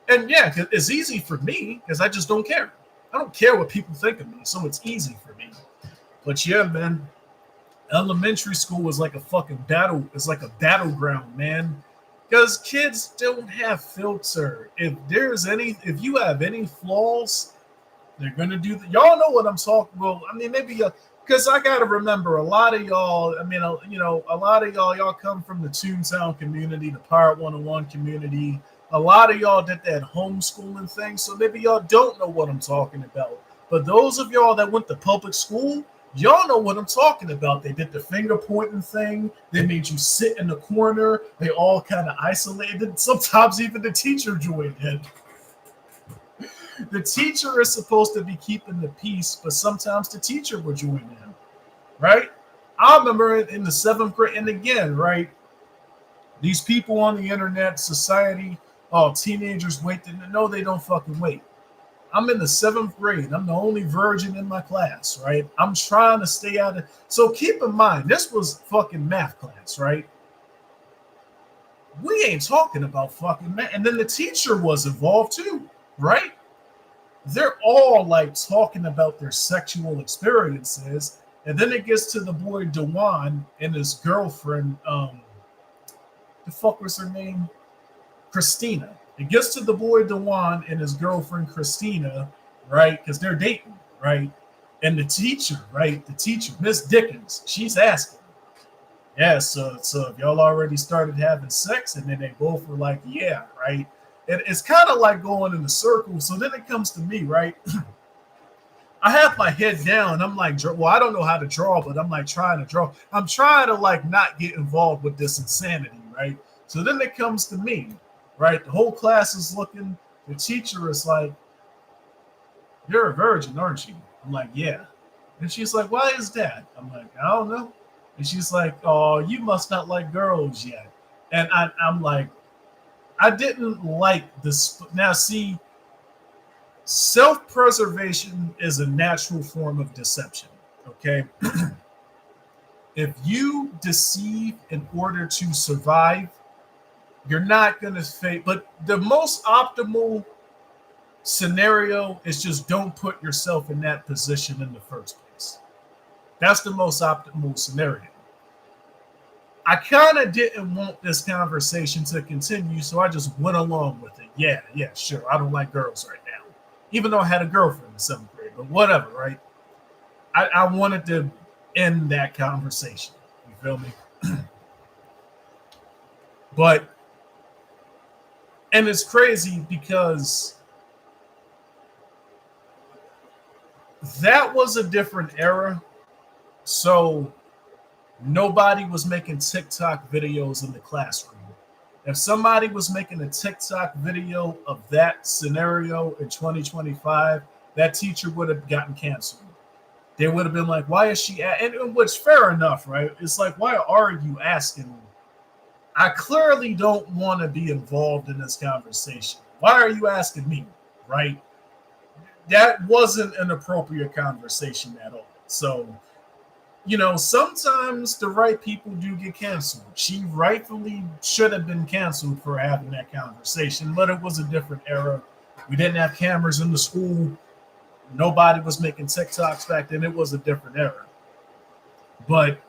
And yeah, it's easy for me because I just don't care. I don't care what people think of me. So it's easy for me. But yeah, man. Elementary school is like a fucking battle. It's like a battleground, man. Because kids don't have filter. If you have any flaws, they're gonna do that. Y'all know what I'm talking. Well, I mean, maybe because I gotta remember a lot of y'all. I mean, a lot of y'all come from the Toontown community, the Pirate 101 community. A lot of y'all did that homeschooling thing, so maybe y'all don't know what I'm talking about. But those of y'all that went to public school, y'all know what I'm talking about. They did the finger pointing thing. They made you sit in the corner. They all kind of isolated. Sometimes even the teacher joined in. The teacher is supposed to be keeping the peace, but sometimes the teacher would join in, right? I remember in the 7th grade, and again, right? These people on the internet, society, teenagers wait. No, they don't fucking wait. I'm in the 7th grade. I'm the only virgin in my class, right? I'm trying to stay out of. So keep in mind, this was fucking math class, right? We ain't talking about fucking math. And then the teacher was involved too, right? They're all like talking about their sexual experiences. And then it gets to the boy Dewan and his girlfriend. The fuck was her name? Christina. It gets to the boy Dewan and his girlfriend Christina, right? Because they're dating, right? And the teacher, right? The teacher, Miss Dickens, she's asking, yeah, so if y'all already started having sex, and then they both were like, yeah, right? And it's kind of like going in a circle. So then it comes to me, right? I have my head down. I'm like, well, I don't know how to draw, but I'm like trying to draw. I'm trying to like not get involved with this insanity, right? So then it comes to me. Right, the whole class is looking. The teacher is like, "You're a virgin, aren't you?" I'm like, "Yeah," and she's like, "Why is that?" I'm like, "I don't know." And she's like, "Oh, you must not like girls yet." And I'm like, I didn't like this. Now, see, self-preservation is a natural form of deception. Okay, if you deceive in order to survive, you're not going to face, but the most optimal scenario is just don't put yourself in that position in the first place. That's the most optimal scenario. I kind of didn't want this conversation to continue, so I just went along with it. Yeah, sure. I don't like girls right now, even though I had a girlfriend in 7th grade. But whatever, right? I wanted to end that conversation. You feel me? But, and it's crazy because that was a different era. So nobody was making TikTok videos in the classroom. If somebody was making a TikTok video of that scenario in 2025, that teacher would have gotten canceled. They would have been like, why is she and which fair enough, right? It's like, why are you asking? I clearly don't want to be involved in this conversation. Why are you asking me? Right? That wasn't an appropriate conversation at all. So, sometimes the right people do get canceled. She rightfully should have been canceled for having that conversation, but it was a different era. We didn't have cameras in the school. Nobody was making TikToks back then. It was a different era. But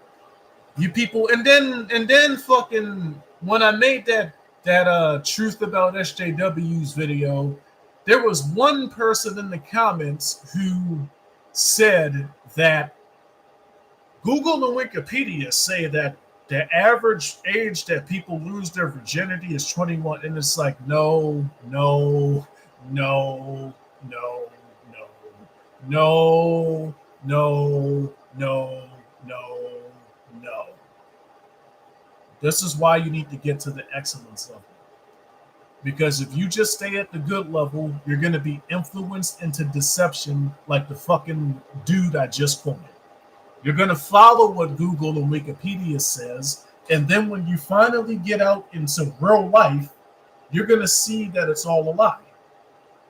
you people, and then fucking when I made that truth about SJW's video, there was one person in the comments who said that Google and Wikipedia say that the average age that people lose their virginity is 21, and it's like no, no, no, no, no, no, no, no, no, no. This is why you need to get to the excellence level. Because if you just stay at the good level, you're going to be influenced into deception like the fucking dude I just quoted. You're going to follow what Google and Wikipedia says, and then when you finally get out into real life, you're going to see that it's all a lie.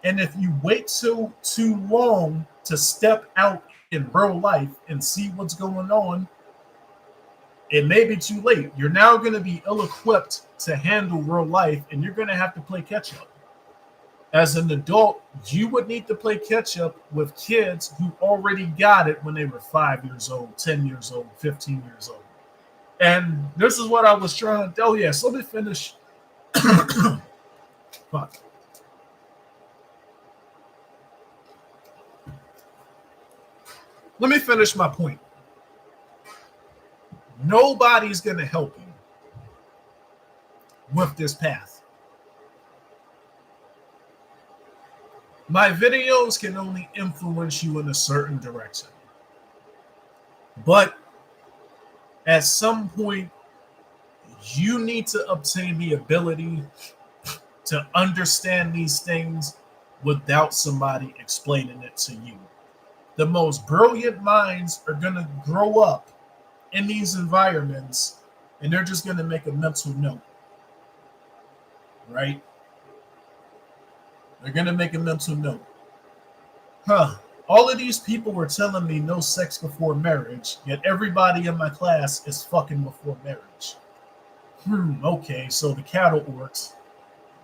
And if you wait too long to step out in real life and see what's going on, it may be too late. You're now going to be ill-equipped to handle real life, and you're going to have to play catch-up. As an adult, you would need to play catch-up with kids who already got it when they were 5 years old, 10 years old, 15 years old. And this is what I was trying to tell you. So let me finish. Fuck. Let me finish my point. Nobody's going to help you with this path. My videos can only influence you in a certain direction. But at some point, you need to obtain the ability to understand these things without somebody explaining it to you. The most brilliant minds are going to grow up in these environments, and they're just going to make a mental note, right? They're going to make a mental note. All of these people were telling me no sex before marriage, yet everybody in my class is fucking before marriage. Okay, so the cattle orcs,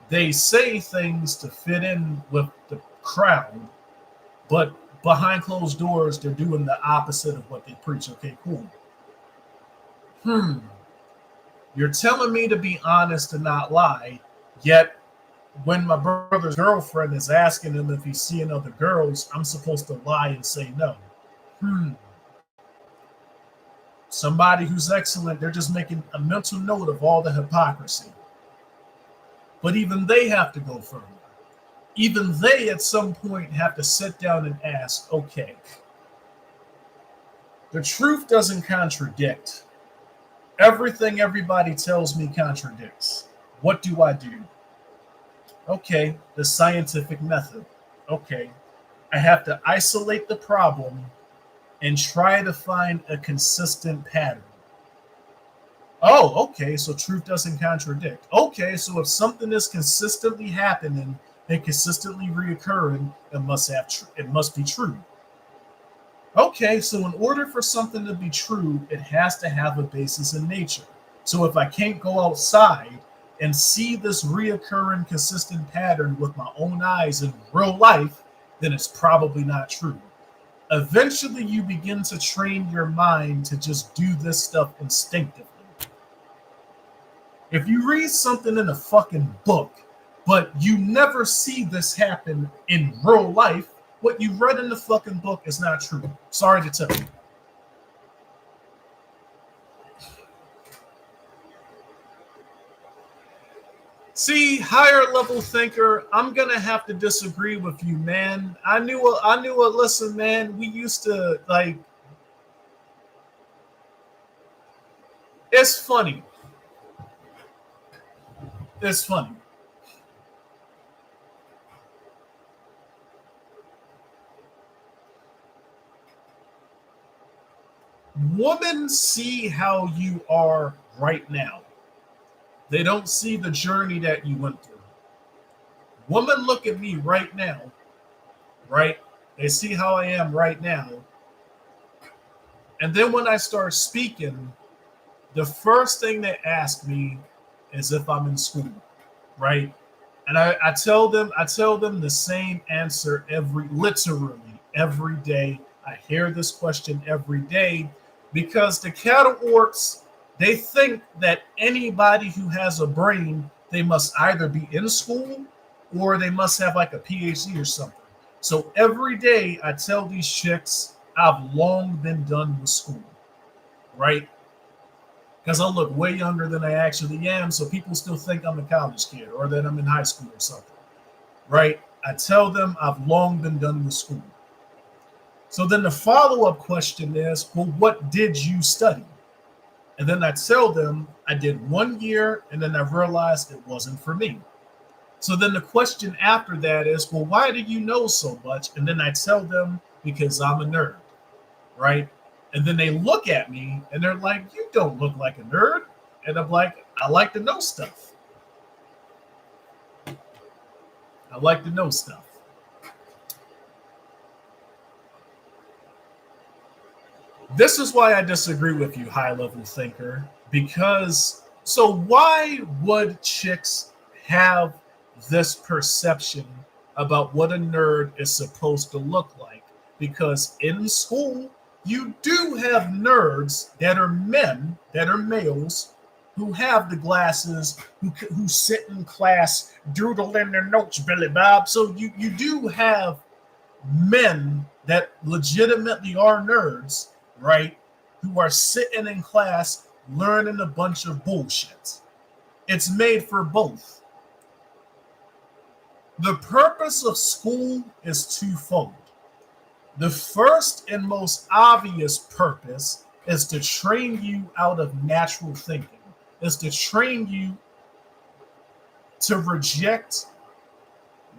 they say things to fit in with the crowd, but behind closed doors, they're doing the opposite of what they preach. Okay, cool. You're telling me to be honest and not lie, yet when my brother's girlfriend is asking him if he's seeing other girls, I'm supposed to lie and say no. Somebody who's excellent, they're just making a mental note of all the hypocrisy. But even they have to go further. Even they at some point have to sit down and ask, okay, the truth doesn't contradict. Everything everybody tells me contradicts. What do I do? Okay, the scientific method. Okay, I have to isolate the problem and try to find a consistent pattern. Oh, okay, so truth doesn't contradict. Okay, so if something is consistently happening and consistently reoccurring, it must be true. Okay, so in order for something to be true, it has to have a basis in nature. So if I can't go outside and see this reoccurring consistent pattern with my own eyes in real life, then it's probably not true. Eventually, you begin to train your mind to just do this stuff instinctively. If you read something in a fucking book, but you never see this happen in real life, what you read in the fucking book is not true. Sorry to tell you. See, higher level thinker, I'm gonna have to disagree with you, man. Listen, man, we used to like. It's funny. It's funny. Women see how you are right now. They don't see the journey that you went through. Women look at me right now, right? They see how I am right now. And then when I start speaking, the first thing they ask me is if I'm in school, right? And I tell them the same answer literally every day. I hear this question every day because the cattle orcs, they think that anybody who has a brain, they must either be in school or they must have like a PhD or something. So every day I tell these chicks I've long been done with school, right? Because I look way younger than I actually am, so people still think I'm a college kid or that I'm in high school or something, right? I tell them I've long been done with school. So then the follow-up question is, well, what did you study? And then I tell them I did 1 year and then I realized it wasn't for me. So then the question after that is, well, why do you know so much? And then I tell them because I'm a nerd, right? And then they look at me and they're like, you don't look like a nerd. And I'm like, I like to know stuff. I like to know stuff. This is why I disagree with you, high level thinker, because so why would chicks have this perception about what a nerd is supposed to look like? Because in school, you do have nerds that are men, that are males, who have the glasses, who sit in class, doodle in their notes, Billy Bob. So you do have men that legitimately are nerds, right? Who are sitting in class learning a bunch of bullshit. It's made for both. The purpose of school is twofold. The first and most obvious purpose is to train you out of natural thinking, is to train you to reject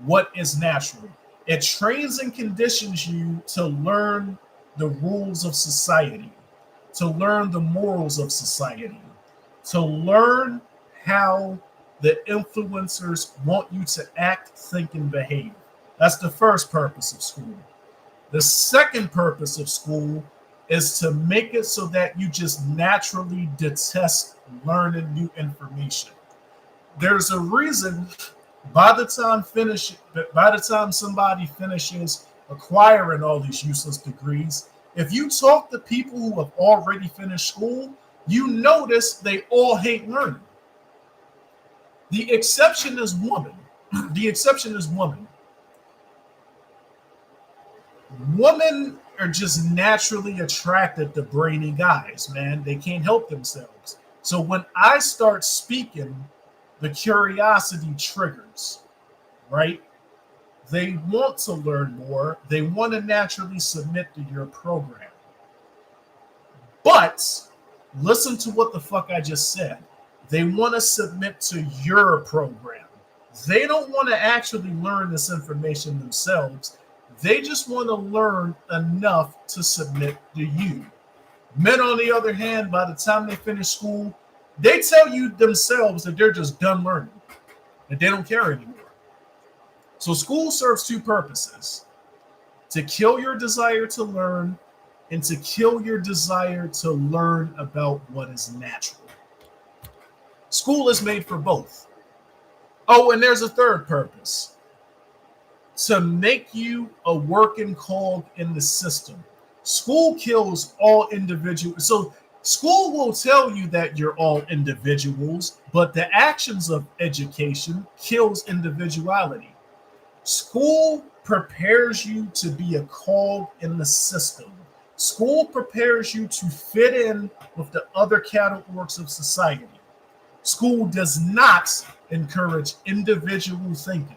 what is natural. It trains and conditions you to learn the rules of society, to learn the morals of society, to learn how the influencers want you to act, think, and behave. That's the first purpose of school. The second purpose of school is to make it so that you just naturally detest learning new information. There's a reason by the time somebody finishes acquiring all these useless degrees, if you talk to people who have already finished school, you notice they all hate learning. The exception is woman. The exception is woman. Women are just naturally attracted to brainy guys, man. They can't help themselves. So when I start speaking, the curiosity triggers, right? They want to learn more. They want to naturally submit to your program. But listen to what the fuck I just said. They want to submit to your program. They don't want to actually learn this information themselves. They just want to learn enough to submit to you. Men, on the other hand, by the time they finish school, they tell you themselves that they're just done learning, that they don't care anymore. So school serves two purposes: to kill your desire to learn and to kill your desire to learn about what is natural. School is made for both. Oh, and there's a third purpose: to make you a working cog in the system. School kills all individuals. So school will tell you that you're all individuals, but the actions of education kills individuality. School prepares you to be a cog in the system. School prepares you to fit in with the other categories of society. School does not encourage individual thinking,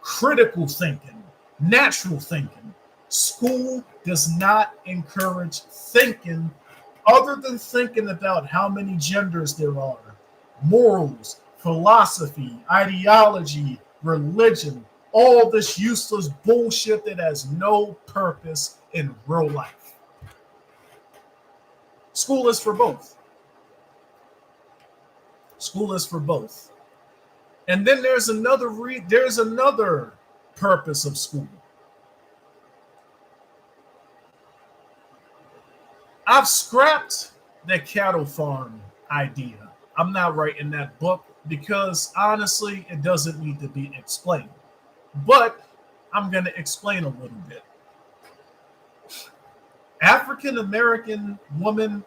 critical thinking, natural thinking. School does not encourage thinking other than thinking about how many genders there are, morals, philosophy, ideology, religion, all this useless bullshit that has no purpose in real life. School is for both. School is for both. And then there's another purpose of school. I've scrapped the cattle farm idea. I'm not writing that book because honestly, it doesn't need to be explained. But I'm going to explain a little bit. African American women,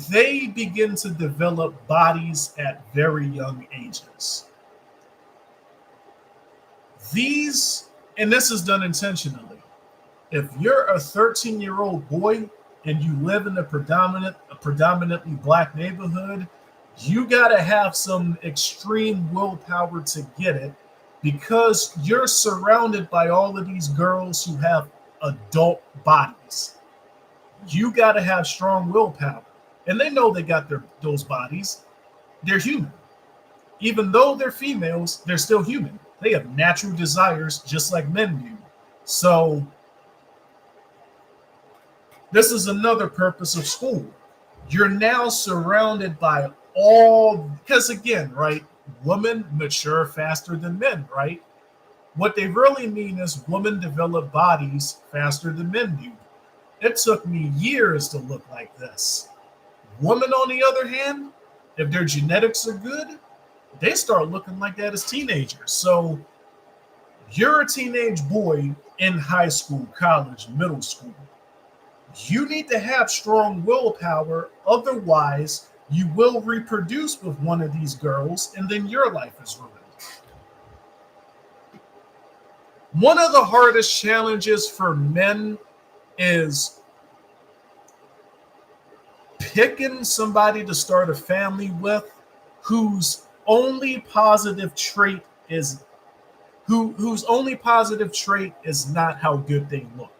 they begin to develop bodies at very young ages. And this is done intentionally. If you're a 13-year-old boy and you live in a predominantly black neighborhood, you got to have some extreme willpower to get it because you're surrounded by all of these girls who have adult bodies. You got to have strong willpower. And they know they got those bodies. They're human. Even though they're females, they're still human. They have natural desires just like men do. So this is another purpose of school. You're now surrounded by because again, right, women mature faster than men, right? What they really mean is women develop bodies faster than men do. It took me years to look like this. Women, on the other hand, if their genetics are good, they start looking like that as teenagers. So you're a teenage boy in high school, college, middle school. You need to have strong willpower. Otherwise, you will reproduce with one of these girls, and then your life is ruined. One of the hardest challenges for men is picking somebody to start a family with whose only positive trait is not how good they look.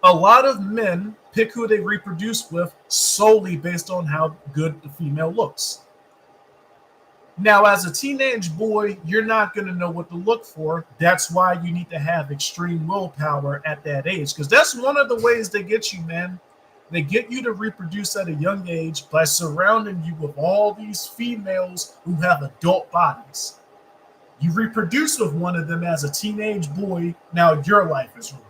A lot of men pick who they reproduce with solely based on how good the female looks. Now, as a teenage boy, you're not going to know what to look for. That's why you need to have extreme willpower at that age, because that's one of the ways they get you, man. They get you to reproduce at a young age by surrounding you with all these females who have adult bodies. You reproduce with one of them as a teenage boy, now your life is ruined.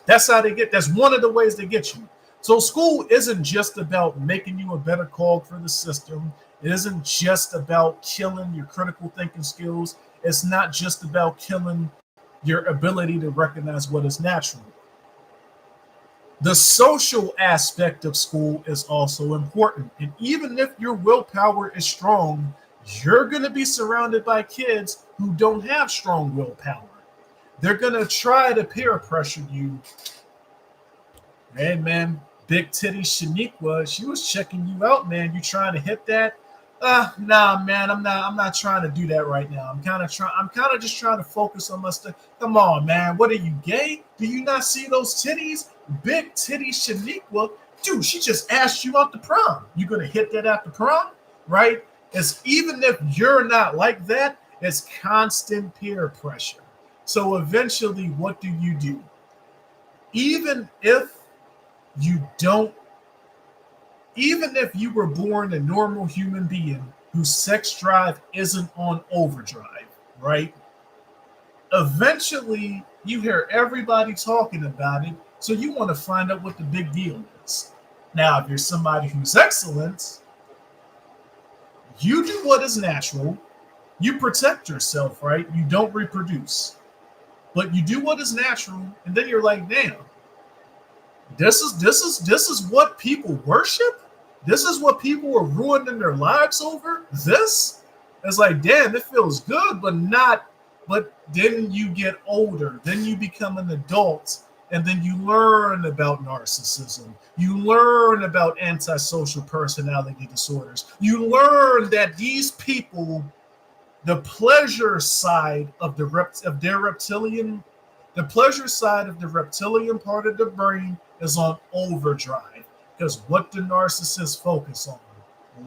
That's how that's one of the ways they get you. So school isn't just about making you a better cog for the system. It isn't just about killing your critical thinking skills. It's not just about killing your ability to recognize what is natural. The social aspect of school is also important. And even if your willpower is strong, you're going to be surrounded by kids who don't have strong willpower. They're going to try to peer pressure you. Hey, man, big titty Shaniqua, she was checking you out, man. You trying to hit that? Nah, man, I'm not trying to do that right now. I'm kind of just trying to focus on my stuff. Come on, man. What are you, gay? Do you not see those titties? Big titty Shaniqua. Dude, she just asked you out to prom. You gonna hit that at the prom? Right? It's even if you're not like that, it's constant peer pressure. So eventually, what do? Even if you were born a normal human being whose sex drive isn't on overdrive, right? Eventually, you hear everybody talking about it, so you want to find out what the big deal is. Now, if you're somebody who's excellent, you do what is natural. You protect yourself, right? You don't reproduce. But you do what is natural, and then you're like, damn, this is what people worship? This is what people are ruining their lives over? This? It's like, damn, it feels good, but not. But then you get older, then you become an adult, and then you learn about narcissism. You learn about antisocial personality disorders. You learn that these people, the pleasure side of their reptilian, the pleasure side of the reptilian part of the brain is on overdrive. Because what do narcissists focus on?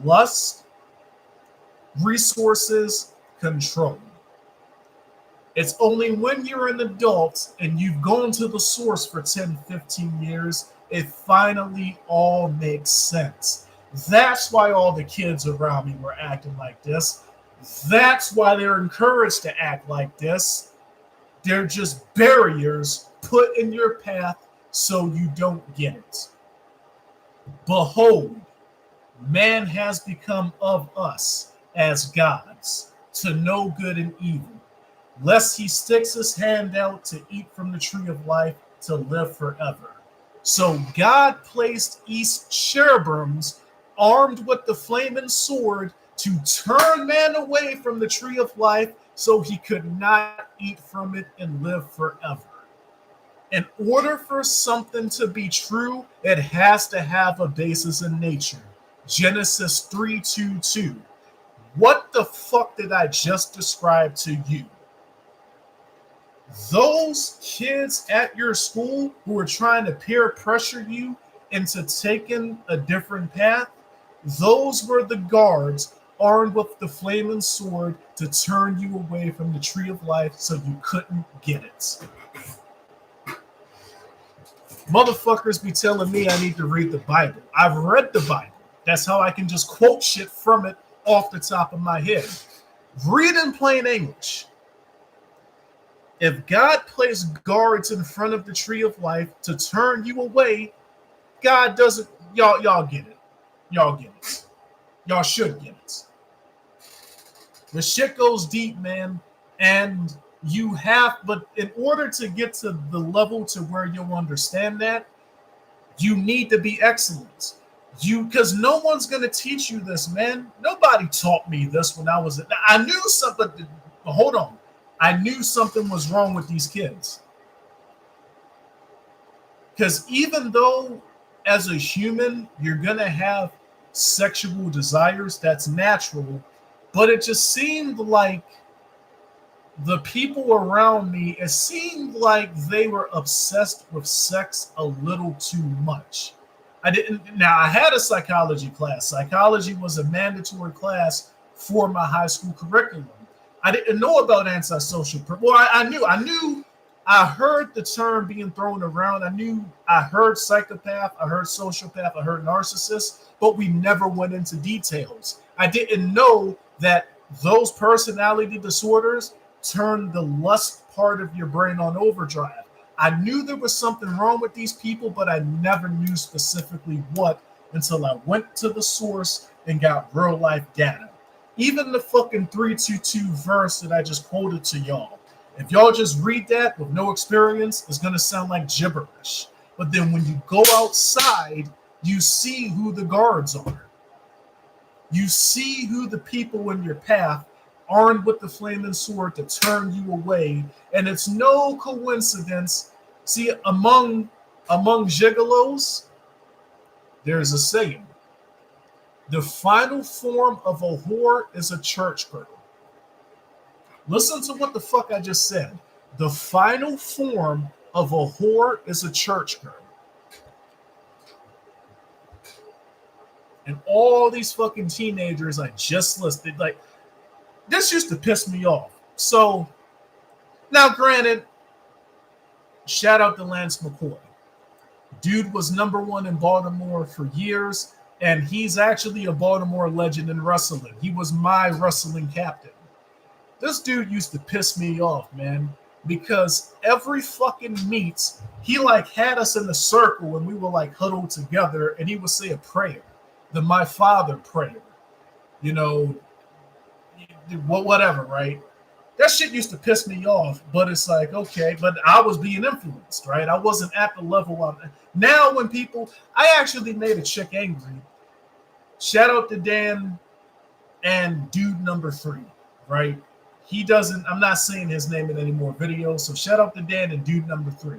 Lust, resources, control. It's only when you're an adult and you've gone to the source for 10, 15 years, it finally all makes sense. That's why all the kids around me were acting like this. That's why they're encouraged to act like this. They're just barriers put in your path so you don't get it. Behold, man has become of us as gods to know good and evil, lest he sticks his hand out to eat from the tree of life to live forever. So God placed East Cherubims armed with the flaming sword to turn man away from the tree of life so he could not eat from it and live forever. In order for something to be true, it has to have a basis in nature. Genesis 3:2:2. What the fuck did I just describe to you? Those kids at your school who are trying to peer pressure you into taking a different path, those were the guards armed with the flaming sword to turn you away from the tree of life so you couldn't get it. Motherfuckers be telling me I need to read the Bible. I've read the Bible. That's how I can just quote shit from it off the top of my head. Read in plain English. If God placed guards in front of the tree of life to turn you away, God doesn't. Y'all get it. Y'all get it. Y'all should get it. The shit goes deep, man. And you have, but in order to get to the level to where you'll understand that, you need to be excellent. Because no one's going to teach you this, man. Nobody taught me this when I was. I knew something. Hold on. I knew something was wrong with these kids. Because even though as a human, you're going to have sexual desires, that's natural. But it just seemed like the people around me, it seemed like they were obsessed with sex a little too much. I had a psychology class. Psychology was a mandatory class for my high school curriculum. I didn't know about antisocial. Well, I heard the term being thrown around. I heard psychopath, I heard sociopath, I heard narcissist, but we never went into details. I didn't know that those personality disorders turn the lust part of your brain on overdrive. I knew there was something wrong with these people, but I never knew specifically what until I went to the source and got real life data. Even the fucking 3:2:2 verse that I just quoted to y'all. If y'all just read that with no experience, it's going to sound like gibberish. But then when you go outside, you see who the guards are. You see who the people in your path armed with the flaming sword to turn you away. And it's no coincidence. See, among gigolos, there's a saying. The final form of a whore is a church girl. Listen to what the fuck I just said. The final form of a whore is a church girl. And all these fucking teenagers I just listed, like, this used to piss me off. So, now granted, shout out to Lance McCoy. Dude was #1 in Baltimore for years, and he's actually a Baltimore legend in wrestling. He was my wrestling captain. This dude used to piss me off, man, because every fucking meet, he like had us in a circle and we were like huddled together, and he would say a prayer, the My Father prayer, you know, whatever, right? That shit used to piss me off, but it's like, okay, but I was being influenced, right? I wasn't at the level of now when people, I actually made a chick angry. Shout out to Dan and dude number 3, right? He doesn't, I'm not saying his name in any more videos. So shout out to Dan and dude number 3.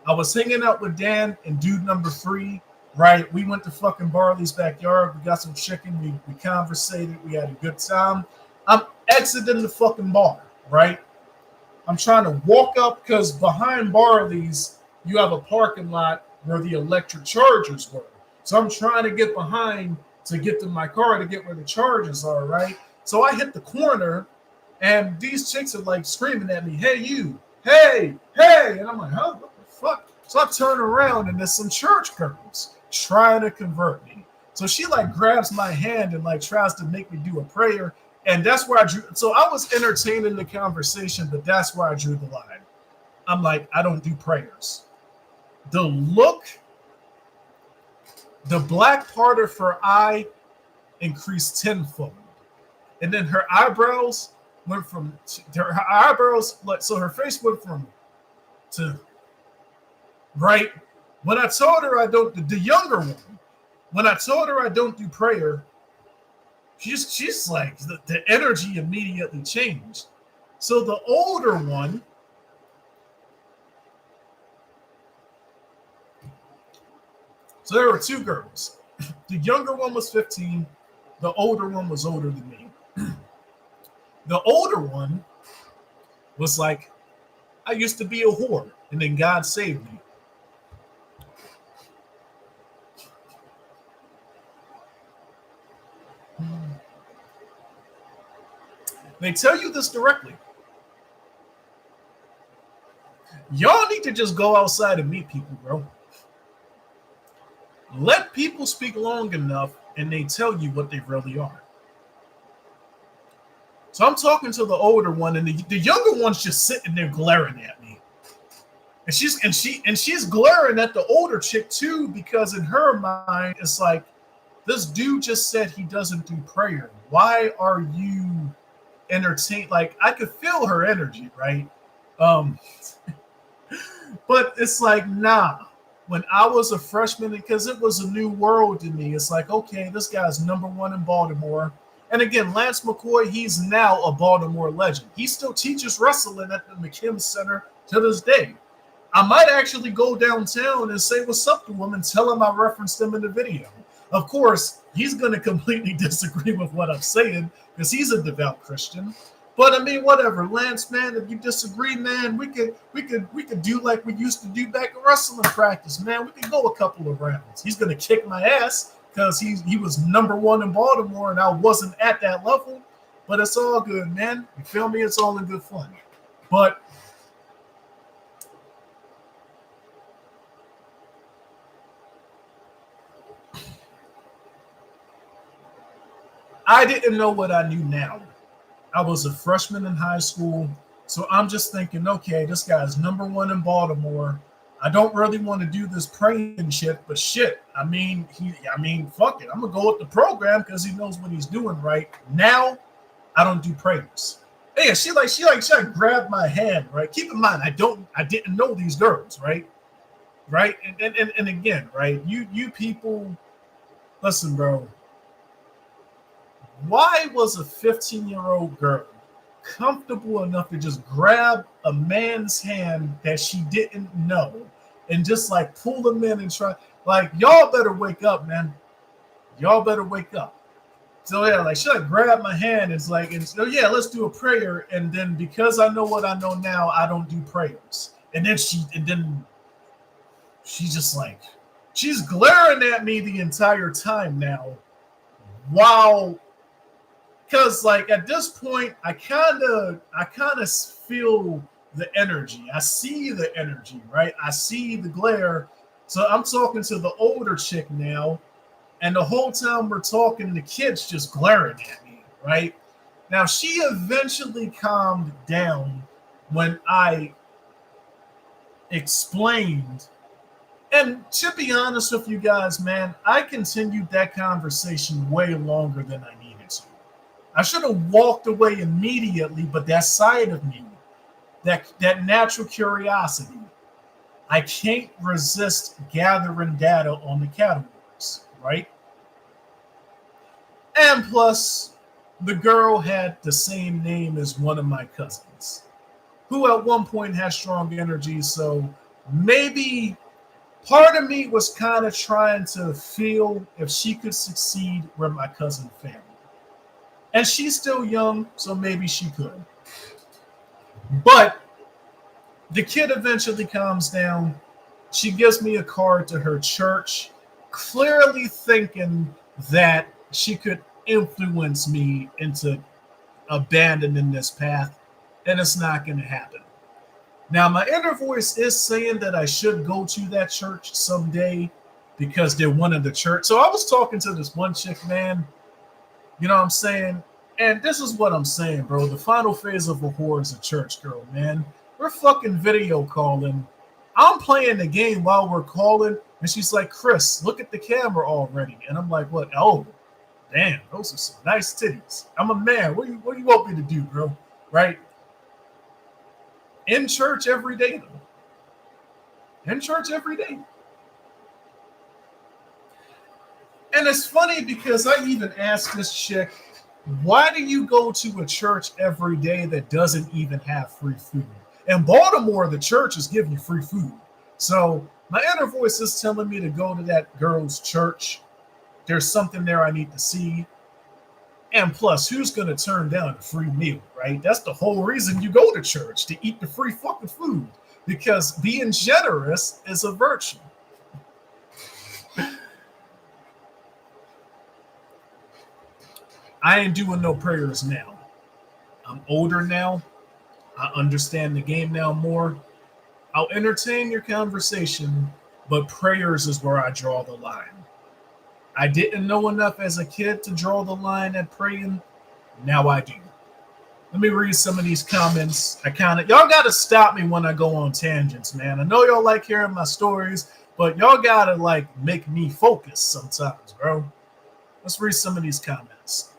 I was hanging out with Dan and dude number 3, right? We went to fucking Barley's backyard. We got some chicken. We conversated. We had a good time. I'm exiting the fucking bar, right? I'm trying to walk up because behind Barley's, you have a parking lot where the electric chargers were. So I'm trying to get behind to get to my car to get where the chargers are, right? So I hit the corner and these chicks are like screaming at me, hey, you, hey, hey. And I'm like, huh, what the fuck? So I turn around and there's some church girls trying to convert me. So she like grabs my hand and like tries to make me do a prayer. And that's where I drew. So I was entertaining the conversation, but that's where I drew the line. I'm like, I don't do prayers. The look, the black part of her eye increased tenfold. And then her eyebrows went from her eyebrows, like, so her face went from to right. When I told her I don't, the younger one, when I told her I don't do prayer, she's like, the energy immediately changed. So the older one, so there were 2 girls. The younger one was 15. The older one was older than me. The older one was like, I used to be a whore, and then God saved me. They tell you this directly. Y'all need to just go outside and meet people, bro. Let people speak long enough and they tell you what they really are. So I'm talking to the older one, and the younger one's just sitting there glaring at me. And she's glaring at the older chick too, because in her mind, it's like, this dude just said he doesn't do prayer. Why are you entertained? Like, I could feel her energy, right? But it's like, nah. When I was a freshman, because it was a new world to me, it's like, okay, this guy's #1 in Baltimore. And again, Lance McCoy, he's now a Baltimore legend. He still teaches wrestling at the McKim Center to this day. I might actually go downtown and say what's up to him and tell him I referenced him in the video. Of course, he's going to completely disagree with what I'm saying because he's a devout Christian. But I mean, whatever, Lance, man. If you disagree, man, we could do like we used to do back in wrestling practice, man. We could go a couple of rounds. He's gonna kick my ass because he was #1 in Baltimore and I wasn't at that level. But it's all good, man. You feel me? It's all in good fun. But I didn't know what I knew now. I was a freshman in high school. So I'm just thinking, okay, this guy's #1 in Baltimore. I don't really want to do this praying shit, but shit, I mean, fuck it. I'm gonna go with the program because he knows what he's doing right. Now, I don't do prayers. Yeah, she grabbed my hand, right? Keep in mind, I didn't know these girls, right? Right? And again, right? You people, listen, bro. Why was a 15-year-old girl comfortable enough to just grab a man's hand that she didn't know and just like pull him in and try? Like, y'all better wake up, man. Y'all better wake up. So yeah, like she like grabbed my hand. It's like, and so yeah, let's do a prayer. And then because I know what I know now, I don't do prayers. And then she's just like, she's glaring at me the entire time now. Wow. Because like at this point, I kind of feel the energy. I see the energy, right? I see the glare. So I'm talking to the older chick now, and the whole time we're talking, the kid's just glaring at me, right? Now she eventually calmed down when I explained. And to be honest with you guys, man, I continued that conversation way longer than I needed to. I should have walked away immediately, but that side of me, that natural curiosity, I can't resist gathering data on the categories, right? And plus, The girl had the same name as one of my cousins, who at one point had strong energy. So maybe part of me was kind of trying to feel if she could succeed where my cousin failed. And she's still young, so maybe she could. But the kid eventually calms down. She gives me a card to her church, clearly thinking that she could influence me into abandoning this path, and it's not going to happen. Now, my inner voice is saying that I should go to that church someday because they're one of the church. So I was talking to this one chick, man. You know what I'm saying? And this is what I'm saying, bro. The final phase of a whore is a church girl, man. We're fucking video calling. I'm playing the game while we're calling, and she's like, Chris, look at the camera already. And I'm like, what? Oh, damn, those are some nice titties. I'm a man. What do you want me to do, bro? Right? In church every day, though. In church every day. And it's funny because I even asked this chick, why do you go to a church every day that doesn't even have free food? In Baltimore, the churches give you free food. So my inner voice is telling me to go to that girl's church. There's something there I need to see. And plus, who's going to turn down a free meal, right? That's the whole reason you go to church, to eat the free fucking food. Because being generous is a virtue. I ain't doing no prayers now. I'm older now. I understand the game now more. I'll entertain your conversation, but prayers is where I draw the line. I didn't know enough as a kid to draw the line at praying. Now I do. Let me read some of these comments. Y'all got to stop me when I go on tangents, man. I know y'all like hearing my stories, but y'all got to like make me focus sometimes, bro. Let's read some of these comments.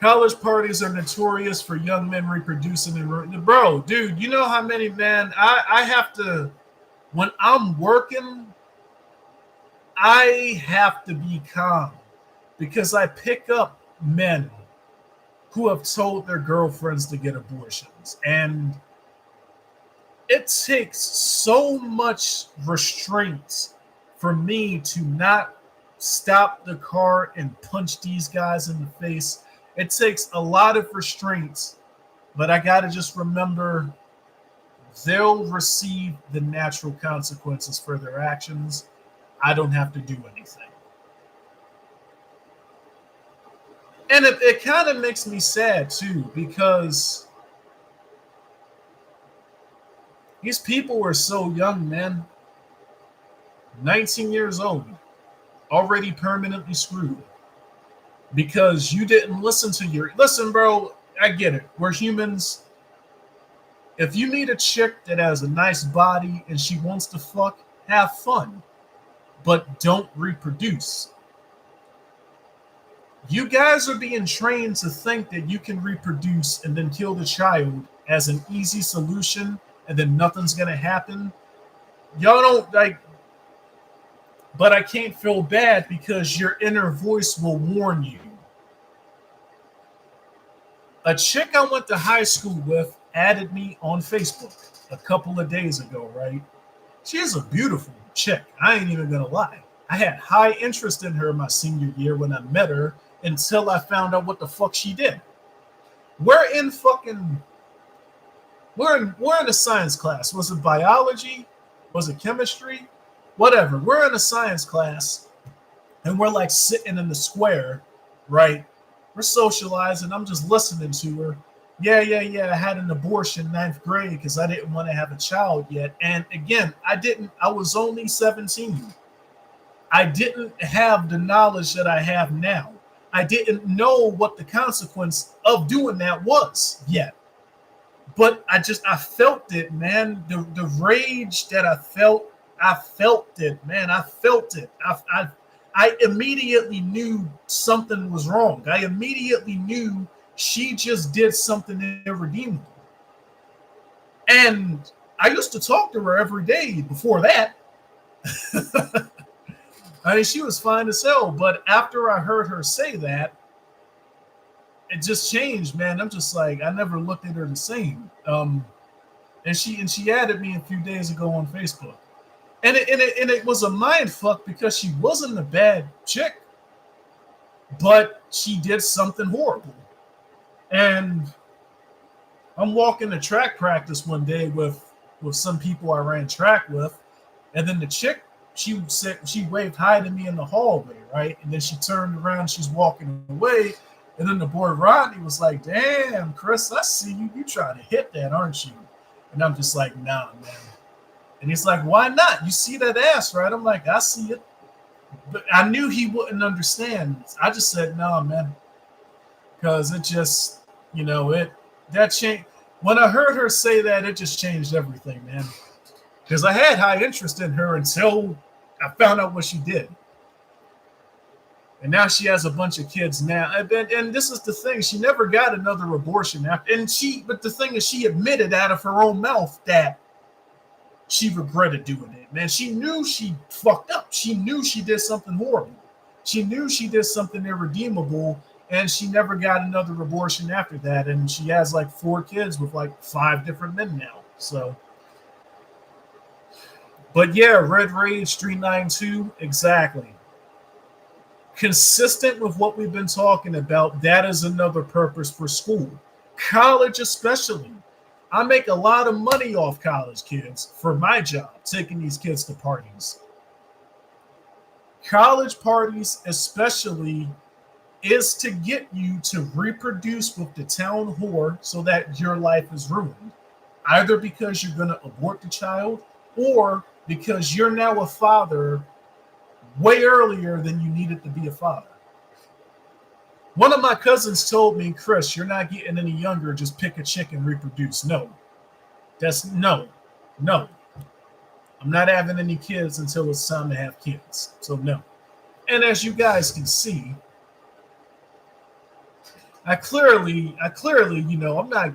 College parties are notorious for young men reproducing and bro, dude, you know how many men I have to, when I'm working, I have to be calm because I pick up men who have told their girlfriends to get abortions. And it takes so much restraint for me to not stop the car and punch these guys in the face. It takes a lot of restraints, but I got to just remember they'll receive the natural consequences for their actions. I don't have to do anything. And it kind of makes me sad too, because these people were so young, man. 19 years old, already permanently screwed. Because you didn't listen, bro, I get it. We're humans. If you meet a chick that has a nice body and she wants to fuck, have fun. But don't reproduce. You guys are being trained to think that you can reproduce and then kill the child as an easy solution and then nothing's going to happen. Y'all don't like, but I can't feel bad because your inner voice will warn you. A chick I went to high school with added me on Facebook a couple of days ago, right? She's a beautiful chick. I ain't even going to lie. I had high interest in her my senior year when I met her until I found out what the fuck she did. We're in a science class. Was it biology? Was it chemistry? Whatever. We're in a science class and we're like sitting in the square, right? We're socializing. I'm just listening to her. Yeah. I had an abortion 9th grade because I didn't want to have a child yet. And again, I was only 17. I didn't have the knowledge that I have now. I didn't know what the consequence of doing that was yet. But I felt it, man. The rage that I felt it, man. I felt it. I immediately knew something was wrong. I immediately knew she just did something irredeemable. And I used to talk to her every day before that. I mean, she was fine as hell, but after I heard her say that, it just changed, man. I'm just like, I never looked at her the same. And she added me a few days ago on Facebook, and it was a mind fuck because she wasn't a bad chick, but she did something horrible. And I'm walking to track practice one day with some people I ran track with, and then the chick, she waved hi to me in the hallway, right? And then she turned around, she's walking away, and then the boy Rodney was like, "Damn, Chris, I see you. You trying to hit that, aren't you?" And I'm just like, "Nah, man." And he's like, "Why not? You see that ass, right?" I'm like, "I see it." But I knew he wouldn't understand. I just said, "No, man," because it just, that changed. When I heard her say that, it just changed everything, man. Because I had high interest in her until I found out what she did. And now she has a bunch of kids now. And this is the thing. She never got another abortion after. But the thing is, she admitted out of her own mouth that she regretted doing it, man. She knew she fucked up. She knew she did something horrible. She knew she did something irredeemable, and she never got another abortion after that. And she has like 4 kids with like 5 different men now. So, but yeah, Red Rage 392, exactly. Consistent with what we've been talking about, that is another purpose for school. College, especially. I make a lot of money off college kids for my job, taking these kids to parties. College parties, especially, is to get you to reproduce with the town whore so that your life is ruined. Either because you're going to abort the child or because you're now a father way earlier than you needed to be a father. One of my cousins told me, "Chris, you're not getting any younger. Just pick a chick and reproduce." No, no. I'm not having any kids until it's time to have kids. So no. And as you guys can see, I clearly, I'm not,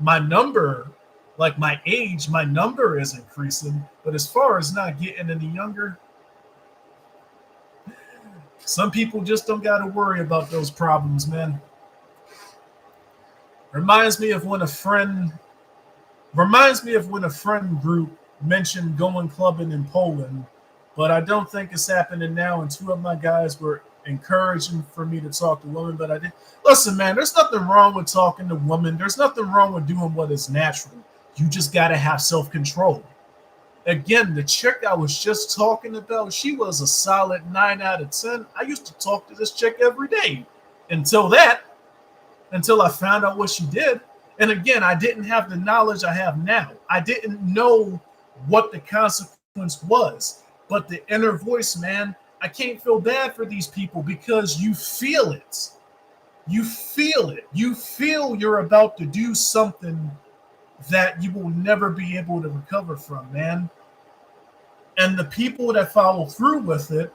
my number, like my age, my number is increasing. But as far as not getting any younger, some people just don't got to worry about those problems, man. Reminds me of when a friend group mentioned going clubbing in Poland, but I don't think it's happening now. And 2 of my guys were encouraging for me to talk to women, but I did. Listen, man, there's nothing wrong with talking to women. There's nothing wrong with doing what is natural. You just got to have self-control. Again, the chick I was just talking about, she was a solid 9 out of 10. I used to talk to this chick every day until I found out what she did. And again, I didn't have the knowledge I have now. I didn't know what the consequence was. But the inner voice, man, I can't feel bad for these people because you feel it. You feel it. You feel you're about to do something that you will never be able to recover from, man. And the people that follow through with it,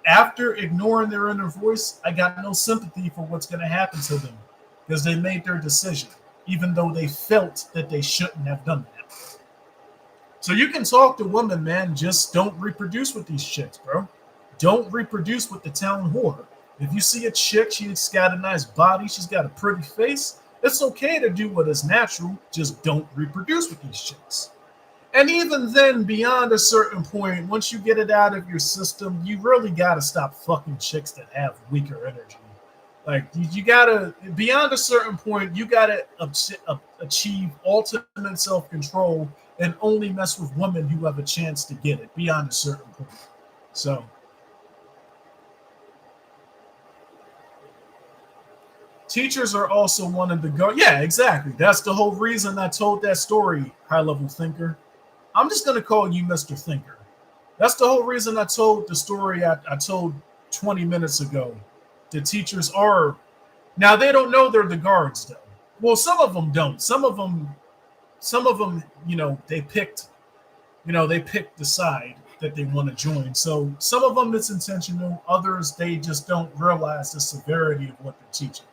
after ignoring their inner voice, I got no sympathy for what's going to happen to them because they made their decision, even though they felt that they shouldn't have done that. So you can talk to women, man. Just don't reproduce with these chicks, bro. Don't reproduce with the town whore. If you see a chick, she's got a nice body, she's got a pretty face, it's okay to do what is natural. Just don't reproduce with these chicks. And even then, beyond a certain point, once you get it out of your system, you really got to stop fucking chicks that have weaker energy. Like, you got to, beyond a certain point, you got to achieve ultimate self-control and only mess with women who have a chance to get it beyond a certain point. So, teachers are also one of the go. Yeah, exactly. That's the whole reason I told that story, high level thinker. I'm just going to call you Mr. Thinker. That's the whole reason I told the story I told 20 minutes ago. The teachers are, now they don't know they're the guards though. Well, some of them don't. Some of them, they picked the side that they want to join. So some of them it's intentional. Others, they just don't realize the severity of what they're teaching.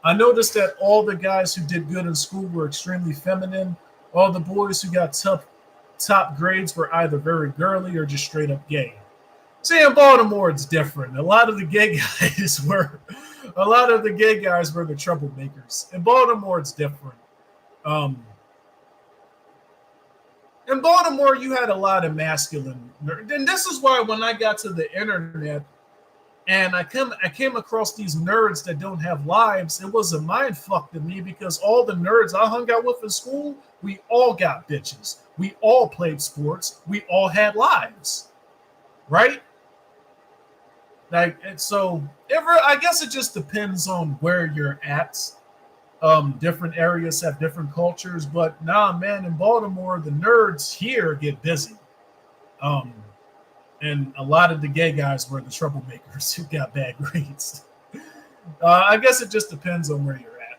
I noticed that all the guys who did good in school were extremely feminine. All the boys who got top grades were either very girly or just straight up gay. See, in Baltimore, it's different. A lot of the gay guys were the troublemakers. In Baltimore, it's different. Um, in Baltimore, you had a lot of masculine. And this is why when I got to the internet and I came across these nerds that don't have lives, it was a mind fuck to me because all the nerds I hung out with in school, we all got bitches. We all played sports. We all had lives, right? Like, and so I guess it just depends on where you're at. Different areas have different cultures, but nah, man, in Baltimore, the nerds here get busy. Um, and a lot of the gay guys were the troublemakers who got bad grades. I guess it just depends on where you're at.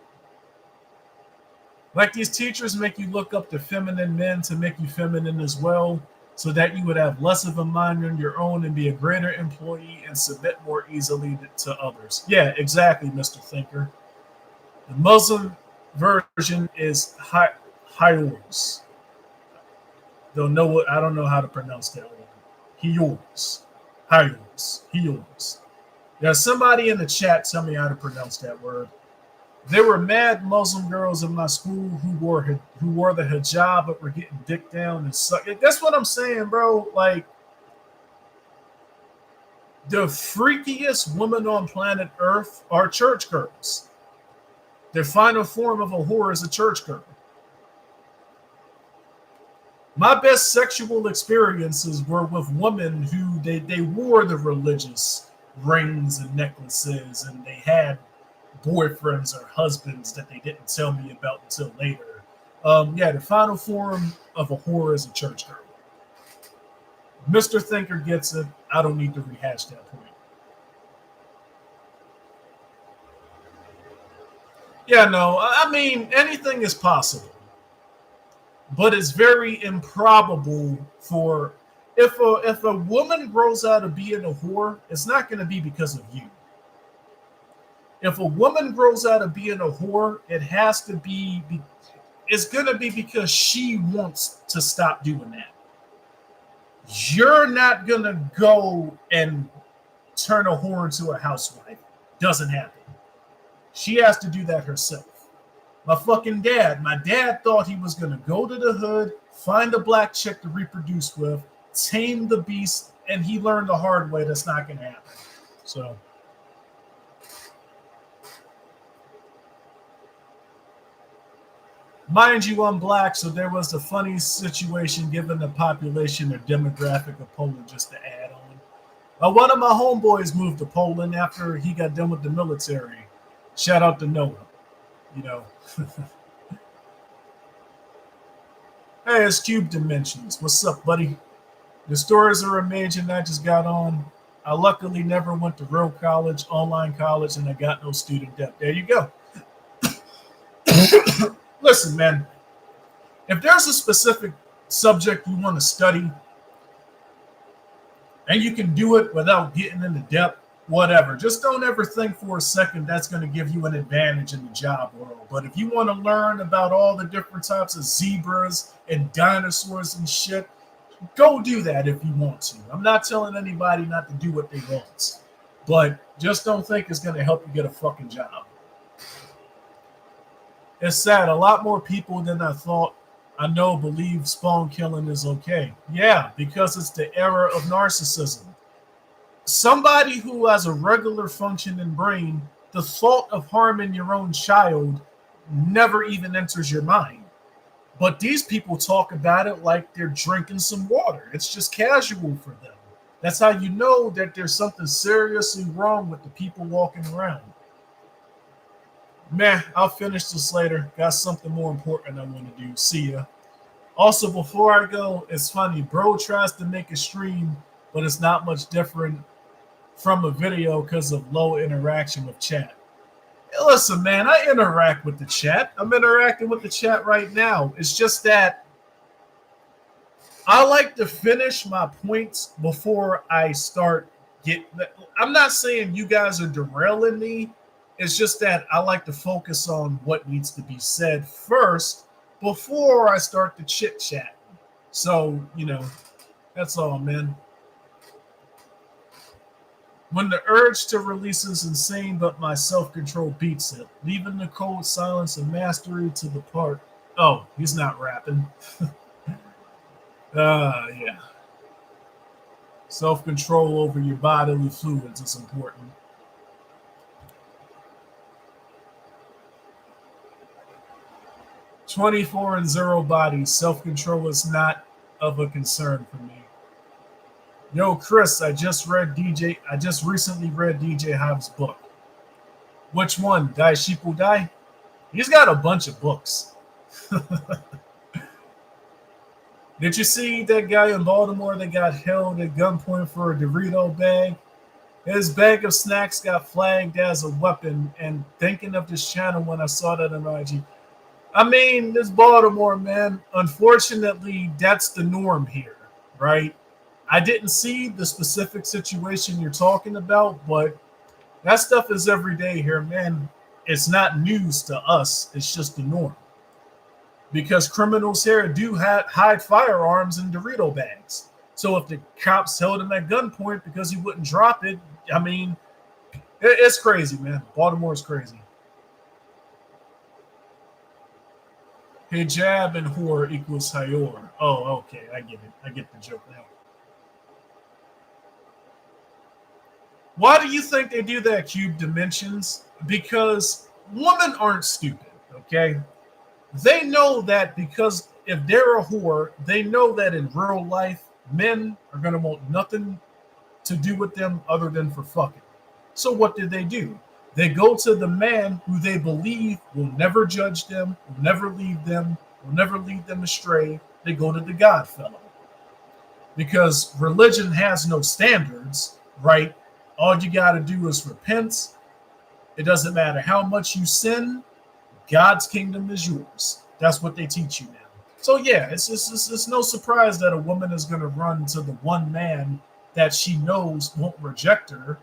Like these teachers make you look up to feminine men to make you feminine as well, so that you would have less of a mind on your own and be a greater employee and submit more easily to others. Yeah, exactly, Mr. Thinker. The Muslim version is Hyors. Don't know what I don't know how to pronounce that one. Hyors. Hyors. Hyors. There's somebody in the chat tell me how to pronounce that word. There were mad Muslim girls in my school who wore the hijab but were getting dick down and suck. That's what I'm saying, bro. Like the freakiest women on planet Earth are church girls. The final form of a whore is a church girl. My best sexual experiences were with women who they wore the religious rings and necklaces and they had boyfriends or husbands that they didn't tell me about until later. Yeah, the final form of a whore is a church girl. Mr. Thinker gets it. I don't need to rehash that point. Yeah, no, I mean, anything is possible, but it's very improbable for if a woman grows out of being a whore, it's not going to be because of you. If a woman grows out of being a whore, it has to it's going to be because she wants to stop doing that. You're not going to go and turn a whore into a housewife. Doesn't happen. She has to do that herself. My dad thought he was going to go to the hood, find a black chick to reproduce with, tame the beast, and he learned the hard way that's not going to happen. So, mind you, I'm black, so there was a funny situation given the population or demographic of Poland just to add on. One of my homeboys moved to Poland after he got done with the military. Shout out to Noah. You know. Hey, it's Cube Dimensions. What's up, buddy? The stories are amazing. I just got on. I luckily never went to real college, online college, and I got no student debt. There you go. Listen, man, if there's a specific subject you want to study and you can do it without getting into depth, whatever. Just don't ever think for a second that's going to give you an advantage in the job world. But if you want to learn about all the different types of zebras and dinosaurs and shit, go do that if you want to. I'm not telling anybody not to do what they want, but just don't think it's going to help you get a fucking job. It's sad. A lot more people than I thought I know believe spawn killing is okay. Yeah, because it's the era of narcissism. Somebody who has a regular functioning brain, the thought of harming your own child never even enters your mind. But these people talk about it like they're drinking some water. It's just casual for them. That's how you know that there's something seriously wrong with the people walking around. Man, I'll finish this later. Got something more important I want to do. See ya. Also, before I go, it's funny. Bro tries to make a stream, but it's not much different from a video because of low interaction with chat. Hey, listen, man, I interact with the chat. I'm interacting with the chat right now. It's just that I like to finish my points before I start getting. I'm not saying you guys are derailing me. It's just that I like to focus on what needs to be said first before I start the chit chat. So, that's all, man. When the urge to release is insane, but my self control beats it, leaving the cold silence and mastery to the part. Oh, he's not rapping. Yeah. Self control over your bodily fluids is important. 24 and zero bodies. Self control is not of a concern for me. Yo, Chris, I just recently read DJ Hobbs' book. Which one? Die Sheep Will Die? He's got a bunch of books. Did you see that guy in Baltimore that got held at gunpoint for a Dorito bag? His bag of snacks got flagged as a weapon. And thinking of this channel when I saw that on IG. I mean, this Baltimore, man, unfortunately, that's the norm here, right? I didn't see the specific situation you're talking about, but that stuff is every day here, man. It's not news to us. It's just the norm. Because criminals here do hide firearms in Dorito bags. So if the cops held him at gunpoint because he wouldn't drop it, I mean, it's crazy, man. Baltimore is crazy. Hijab and whore equals hayor. Oh, okay. I get it. I get the joke now. Why do you think they do that, Cube Dimensions? Because women aren't stupid, okay? They know that because if they're a whore, they know that in real life, men are going to want nothing to do with them other than for fucking. So what do? They go to the man who they believe will never judge them, will never leave them, will never lead them astray. They go to the God fellow. Because religion has no standards, right? All you got to do is repent. It doesn't matter how much you sin, God's kingdom is yours. That's what they teach you now. So yeah, it's no surprise that a woman is going to run to the one man that she knows won't reject her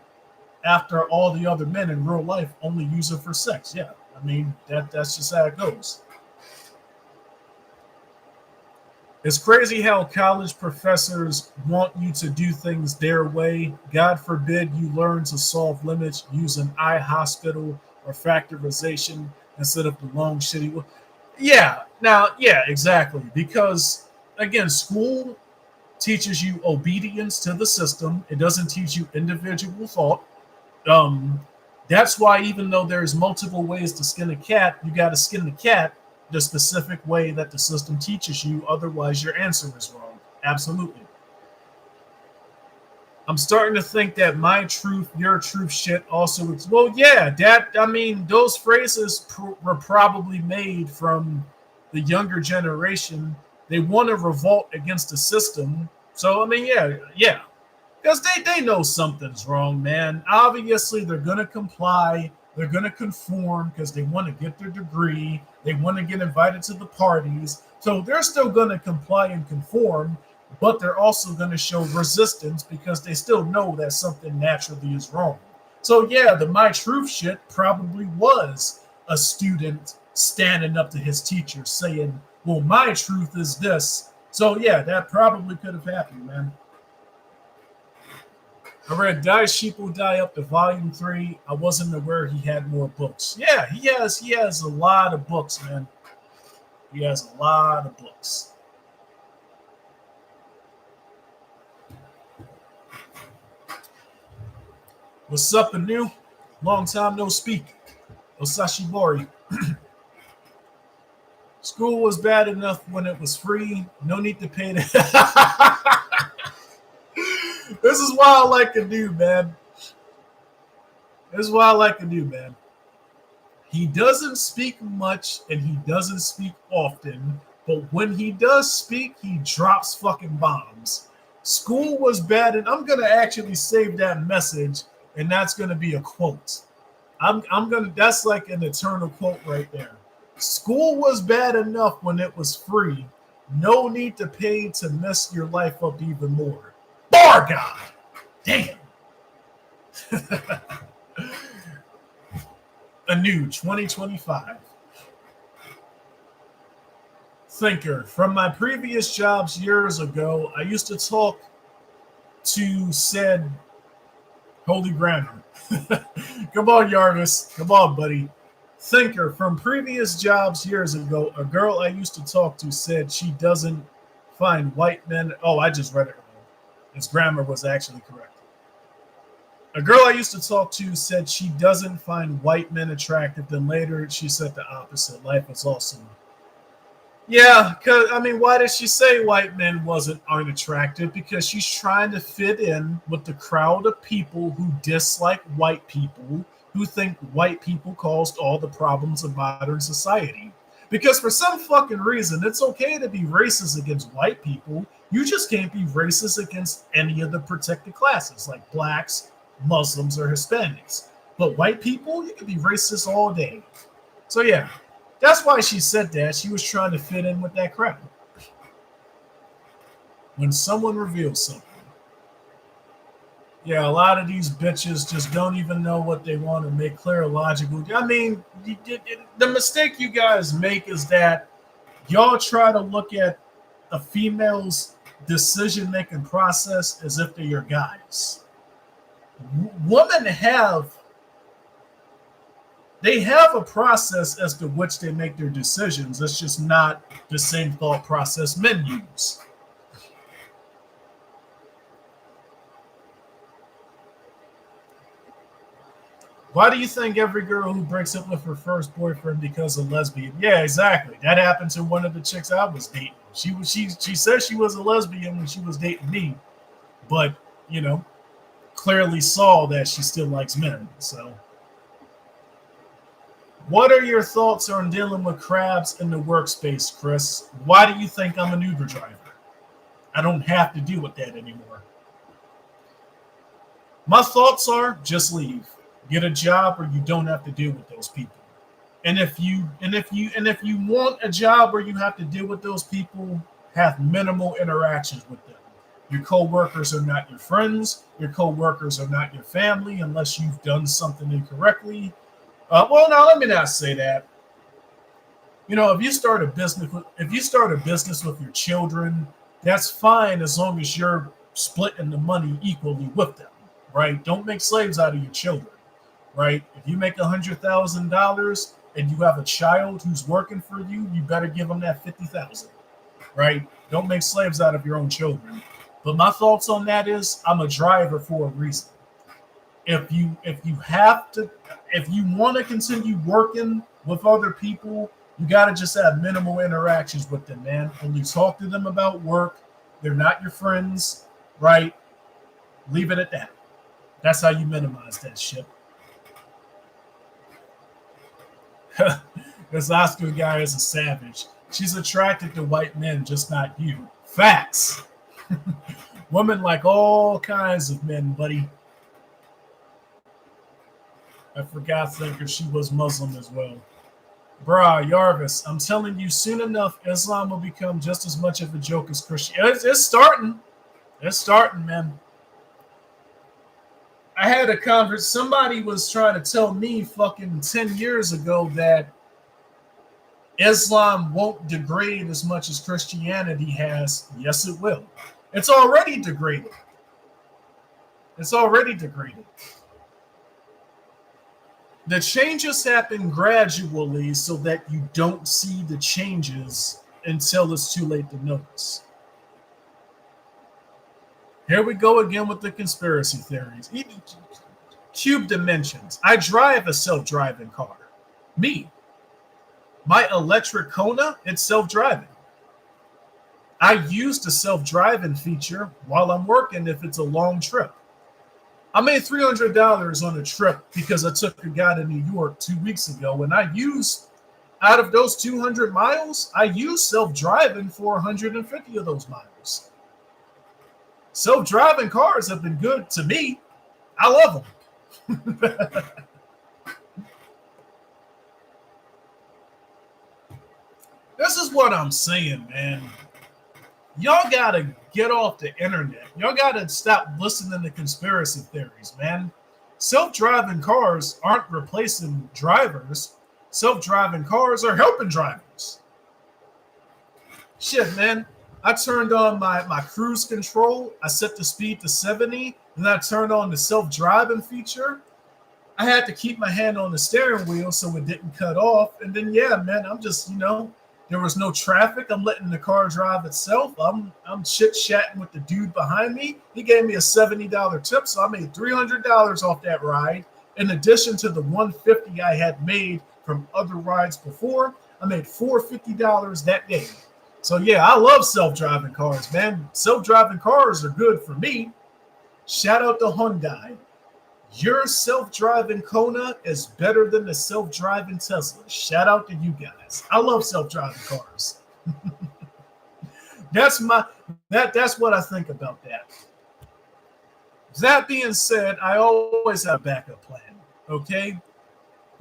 after all the other men in real life only use her for sex. Yeah, I mean, that's just how it goes. It's crazy how college professors want you to do things their way. God forbid you learn to solve limits using iHospital or factorization instead of the long shitty. Yeah, now, yeah, exactly. Because again, school teaches you obedience to the system. It doesn't teach you individual thought. Um, that's why even though there's multiple ways to skin a cat, you got to skin the cat the specific way that the system teaches you. Otherwise, your answer is wrong. Absolutely. I'm starting to think that my truth, your truth shit also. Well, yeah, that, I mean, those phrases were probably made from the younger generation. They want to revolt against the system. So, I mean, yeah. Because they know something's wrong, man. Obviously, they're going to comply. They're going to conform because they want to get their degree. They want to get invited to the parties. So they're still going to comply and conform, but they're also going to show resistance because they still know that something naturally is wrong. So yeah, the my truth shit probably was a student standing up to his teacher saying, well, my truth is this. So yeah, that probably could have happened, man. I read Die Sheep Will Die up to volume 3. I wasn't aware he had more books. Yeah, he has a lot of books, man. He has a lot of books. What's up, Anu? Long time no speak. Osashibori. School was bad enough when it was free. No need to pay to. This is why I like Anu, man. This is why I like Anu, man. He doesn't speak much and he doesn't speak often, but when he does speak, he drops fucking bombs. School was bad, and I'm gonna actually save that message, and that's gonna be a quote. I'm gonna that's like an eternal quote right there. School was bad enough when it was free. No need to pay to mess your life up even more. Bar God! Damn. A new 2025. Thinker. From my previous jobs years ago, I used to talk to said Holy grammar. Come on, Jarvis. Come on, buddy. Thinker, from previous jobs years ago, a girl I used to talk to said she doesn't find white men. Oh, I just read it wrong. His grammar was actually correct. A girl I used to talk to said she doesn't find white men attractive. Then later she said the opposite. Life was awesome. Yeah, because I mean, why did she say white men wasn't aren't attractive? Because she's trying to fit in with the crowd of people who dislike white people, who think white people caused all the problems of modern society. Because for some fucking reason, it's okay to be racist against white people. You just can't be racist against any of the protected classes, like blacks, Muslims, or Hispanics. But white people, you can be racist all day. So yeah, that's why she said that. She was trying to fit in with that crowd. When someone reveals something. Yeah, a lot of these bitches just don't even know what they want to make clear logical. I mean, the mistake you guys make is that y'all try to look at a female's decision-making process as if they're your guys. Women they have a process as to which they make their decisions. It's just not the same thought process men use. Why do you think every girl who breaks up with her first boyfriend because of lesbian? Yeah, exactly. That happened to one of the chicks I was dating. She said she was a lesbian when she was dating me, but clearly saw that she still likes men. So, what are your thoughts on dealing with crabs in the workspace, Chris? Why do you think I'm an Uber driver? I don't have to deal with that anymore. My thoughts are just leave. Get a job where you don't have to deal with those people. And if you want a job where you have to deal with those people, have minimal interactions with them. Your co-workers are not your friends. Your co-workers are not your family unless you've done something incorrectly. Well, now let me not say that. If you start a business with your children, that's fine as long as you're splitting the money equally with them, right? Don't make slaves out of your children, right? If you make $100,000 and you have a child who's working for you, you better give them that $50,000, right? Don't make slaves out of your own children. But my thoughts on that is, I'm a driver for a reason. If you want to continue working with other people, you got to just have minimal interactions with them, man. When you talk to them about work, they're not your friends, right? Leave it at that. That's how you minimize that shit. This Oscar guy is a savage. She's attracted to white men, just not you. Facts. Women like all kinds of men, buddy. I forgot thinker she was Muslim as well. Bruh, Jarvis, I'm telling you, soon enough, Islam will become just as much of a joke as Christianity. It's starting. It's starting, man. I had a conversation. Somebody was trying to tell me fucking 10 years ago that Islam won't degrade as much as Christianity has. Yes, it will. It's already degraded. It's already degraded. The changes happen gradually so that you don't see the changes until it's too late to notice. Here we go again with the conspiracy theories. Cube dimensions. I drive a self-driving car. Me. My electric Kona, it's self-driving. I use the self-driving feature while I'm working if it's a long trip. I made $300 on a trip because I took a guy to New York 2 weeks ago, and I used, out of those 200 miles, I used self-driving for 150 of those miles. Self-driving cars have been good to me. I love them. This is what I'm saying, man. Y'all gotta get off the internet. Y'all gotta stop listening to conspiracy theories, man. Self-driving cars aren't replacing drivers. Self-driving cars are helping drivers. Shit, man. I turned on my cruise control. I set the speed to 70. Then I turned on the self-driving feature. I had to keep my hand on the steering wheel so it didn't cut off. And then, yeah, man, I'm just, there was no traffic. I'm letting the car drive itself. I'm chit-chatting with the dude behind me. He gave me a $70 tip, so I made $300 off that ride. In addition to the $150 I had made from other rides before, I made $450 that day. So, yeah, I love self-driving cars, man. Self-driving cars are good for me. Shout out to Hyundai. Your self-driving Kona is better than the self-driving Tesla. Shout out to you guys. I love self-driving cars. That's what I think about that. That being said, I always have a backup plan. Okay?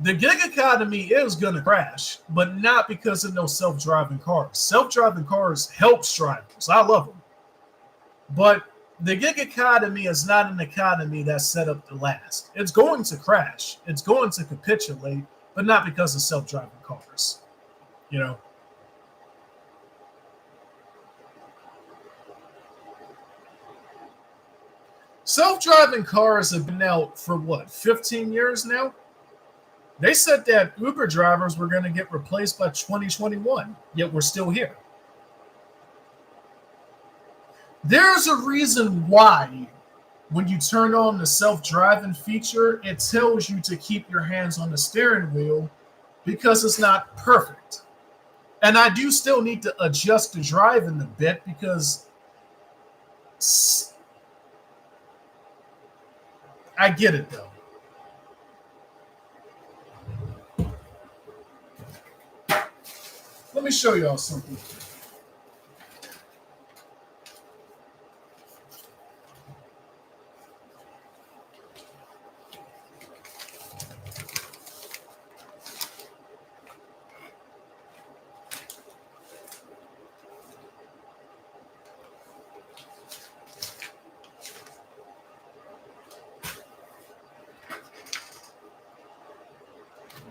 The gig economy is gonna crash, but not because of no self-driving cars. Self-driving cars helps drivers. I love them. But the gig economy is not an economy that's set up to last. It's going to crash. It's going to capitulate, but not because of self-driving cars. Self-driving cars have been out for what, 15 years now? They said that Uber drivers were going to get replaced by 2021, yet we're still here. There's a reason why when you turn on the self-driving feature, it tells you to keep your hands on the steering wheel because it's not perfect. And I do still need to adjust the driving a bit because I get it though. Let me show y'all something.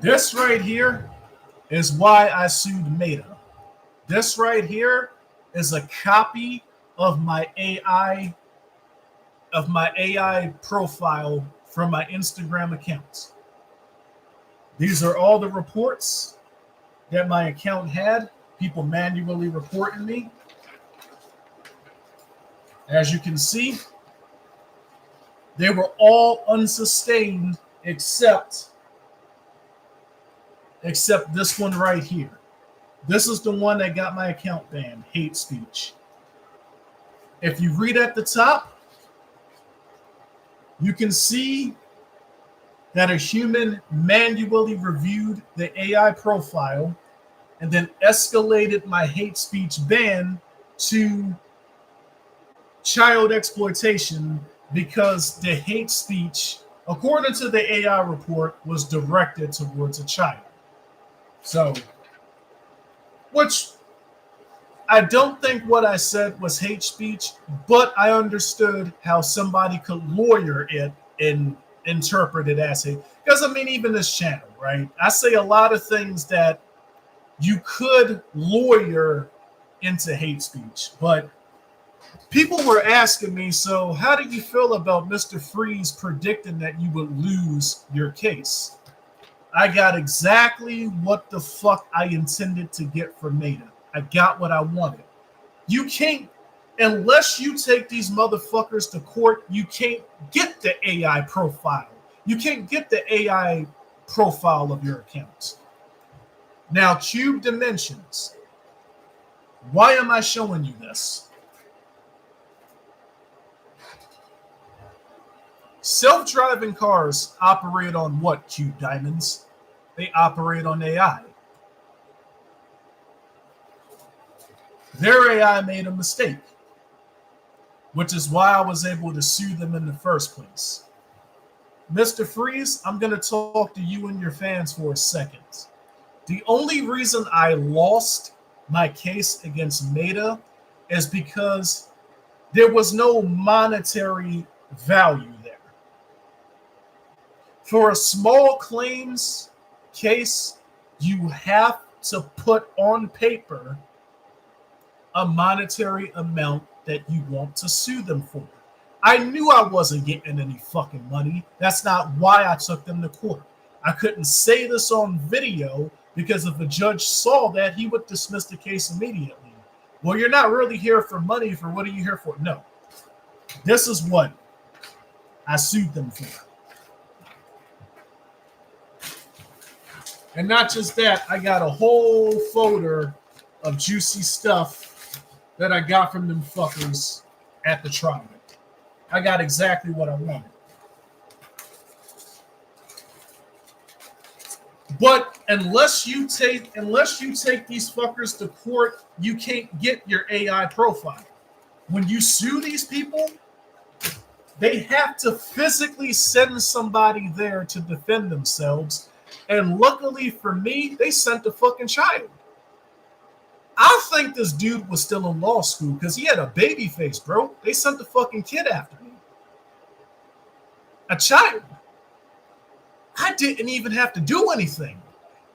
This right here is why I sued Meta. This right here is a copy of my AI profile from my Instagram accounts. These are all the reports that my account had, people manually reporting me. As you can see, they were all unsustained except this one right here. This is the one that got my account banned, hate speech. If you read at the top, you can see that a human manually reviewed the AI profile and then escalated my hate speech ban to child exploitation because the hate speech, according to the AI report, was directed towards a child. So, which I don't think what I said was hate speech, but I understood how somebody could lawyer it and interpret it as hate. Because, I mean, even this channel, right? I say a lot of things that you could lawyer into hate speech, but people were asking me, so how do you feel about Mr. Freeze predicting that you would lose your case? I got exactly what the fuck I intended to get from Meta. I got what I wanted. You can't, unless you take these motherfuckers to court, you can't get the AI profile. You can't get the AI profile of your accounts. Now, Cube Dimensions. Why am I showing you this? Self-driving cars operate on what, Cube Diamonds? They operate on AI. Their AI made a mistake, which is why I was able to sue them in the first place. Mr. Freeze, I'm going to talk to you and your fans for a second. The only reason I lost my case against Meta is because there was no monetary value there. For a small claims case, you have to put on paper a monetary amount that you want to sue them for. I knew I wasn't getting any fucking money. That's not why I took them to court. I couldn't say this on video because if a judge saw that, he would dismiss the case immediately. Well, you're not really here for money. For what are you here for? No. This is what I sued them for. And not just that, I got a whole folder of juicy stuff that I got from them fuckers at the trial. I got exactly what I wanted. But unless you take these fuckers to court, you can't get your AI profile. When you sue these people, they have to physically send somebody there to defend themselves. And luckily for me, they sent a fucking child. I think this dude was still in law school because he had a baby face, bro. They sent the fucking kid after me. A child. I didn't even have to do anything.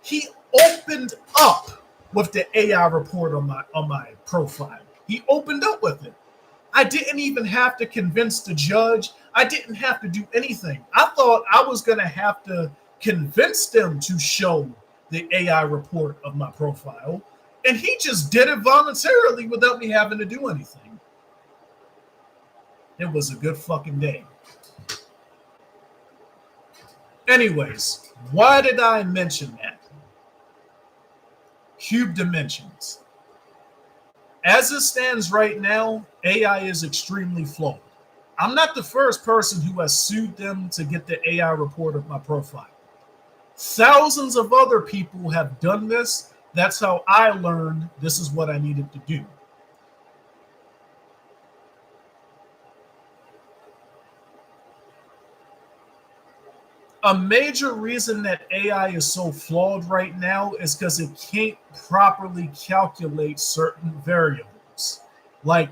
He opened up with the AI report on my profile. He opened up with it. I didn't even have to convince the judge. I didn't have to do anything. I thought I was going to have to convince them to show the AI report of my profile. And he just did it voluntarily without me having to do anything. It was a good fucking day. Anyways, why did I mention that? Cube dimensions. As it stands right now, AI is extremely flawed. I'm not the first person who has sued them to get the AI report of my profile. Thousands of other people have done this. That's how I learned this is what I needed to do. A major reason that AI is so flawed right now is because it can't properly calculate certain variables, like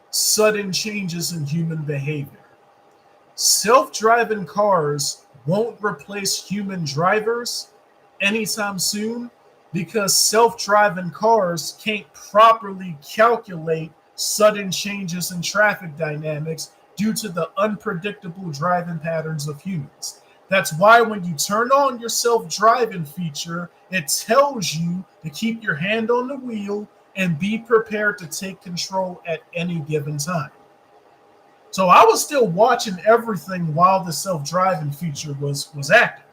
sudden changes in human behavior. Self-driving cars won't replace human drivers anytime soon because self-driving cars can't properly calculate sudden changes in traffic dynamics due to the unpredictable driving patterns of humans. That's why when you turn on your self-driving feature, it tells you to keep your hand on the wheel and be prepared to take control at any given time. So I was still watching everything while the self-driving feature was active.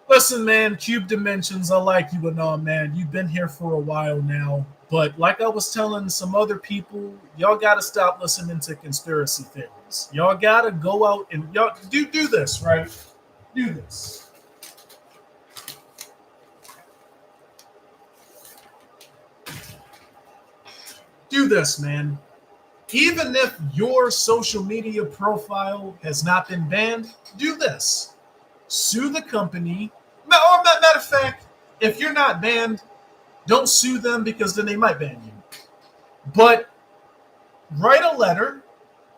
Listen, man, Cube Dimensions, I like you and all, man. You've been here for a while now. But like I was telling some other people, y'all got to stop listening to conspiracy theories. Y'all got to go out and y'all do this, right? Do this. Do this, man. Even if your social media profile has not been banned, do this. Sue the company. Or matter of fact, if you're not banned, don't sue them because then they might ban you. But write a letter,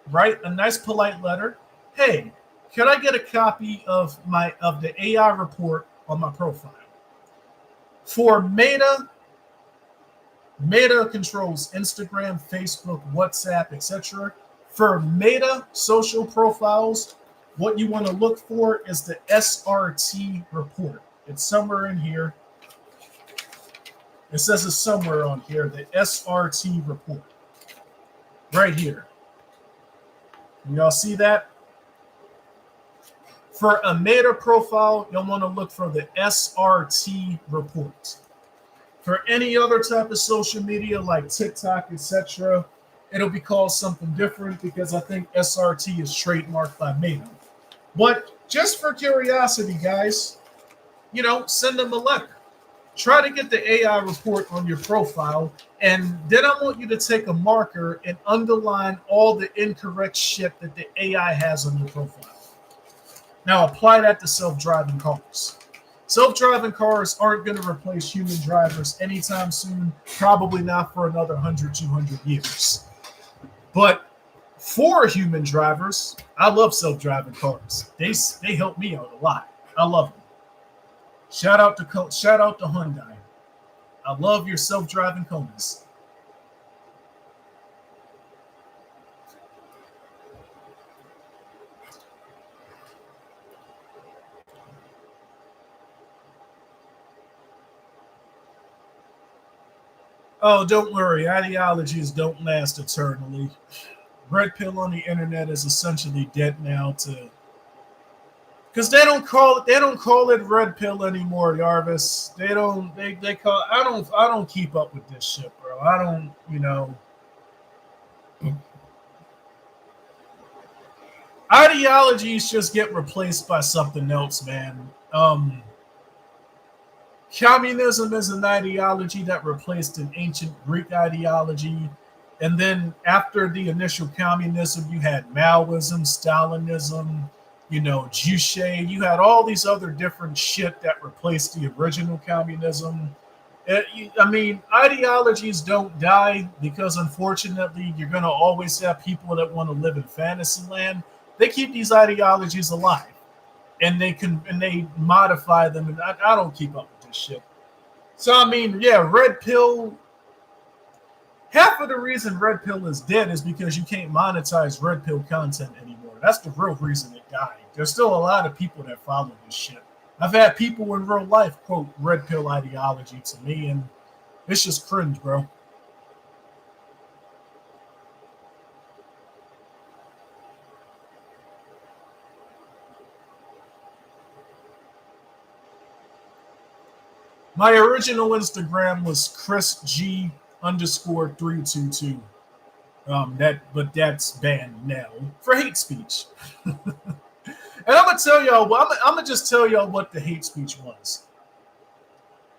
write a nice polite letter. Hey, can I get a copy of the AI report on my profile? For Meta controls Instagram, Facebook, WhatsApp, etc. For Meta social profiles, what you want to look for is the SRT report. It's somewhere in here. It says it's somewhere on here, the SRT report. Right here. Y'all see that? For a Meta profile, you'll want to look for the SRT report. For any other type of social media like TikTok, etc., it'll be called something different because I think SRT is trademarked by Meta. But just for curiosity, guys, send them a letter. Try to get the AI report on your profile, and then I want you to take a marker and underline all the incorrect shit that the AI has on your profile. Now apply that to self-driving cars. Self-driving cars aren't going to replace human drivers anytime soon, probably not for another 100, 200 years. But for human drivers, I love self-driving cars. They help me out a lot. I love them. Shout out to Hyundai. I love your self-driving Konas. Oh, don't worry. Ideologies don't last eternally. Red pill on the internet is essentially dead now to because they don't call it red pill anymore, Jarvis. They call I don't keep up with this shit, bro. I don't, ideologies just get replaced by something else, man. Communism is an ideology that replaced an ancient Greek ideology. And then after the initial communism, you had Maoism, Stalinism, Juche. You had all these other different shit that replaced the original communism. I mean, ideologies don't die because unfortunately, you're going to always have people that want to live in fantasy land. They keep these ideologies alive and they modify them. And I don't keep up with this shit. So I mean, yeah, red pill. Half of the reason red pill is dead is because you can't monetize red pill content anymore. That's the real reason it died. There's still a lot of people that follow this shit. I've had people in real life quote red pill ideology to me, and it's just cringe, bro. My original Instagram was Chris G underscore 322. But that's banned now for hate speech. And I'm gonna tell y'all. I'm gonna just tell y'all what the hate speech was,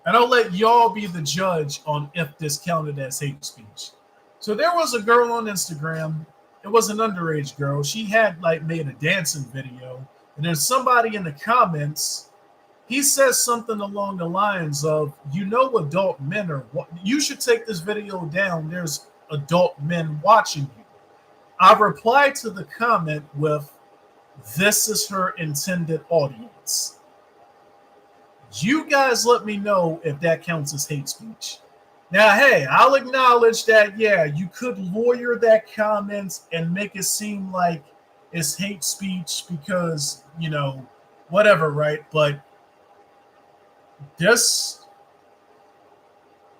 and I'll let y'all be the judge on if this counted as hate speech. So there was a girl on Instagram. It was an underage girl. She had like made a dancing video, and then somebody in the comments he says something along the lines of, adult men are, you should take this video down. There's adult men watching you. I replied to the comment with, this is her intended audience. You guys let me know if that counts as hate speech. Now, hey, I'll acknowledge that, yeah, you could lawyer that comment and make it seem like it's hate speech because, whatever, right? But this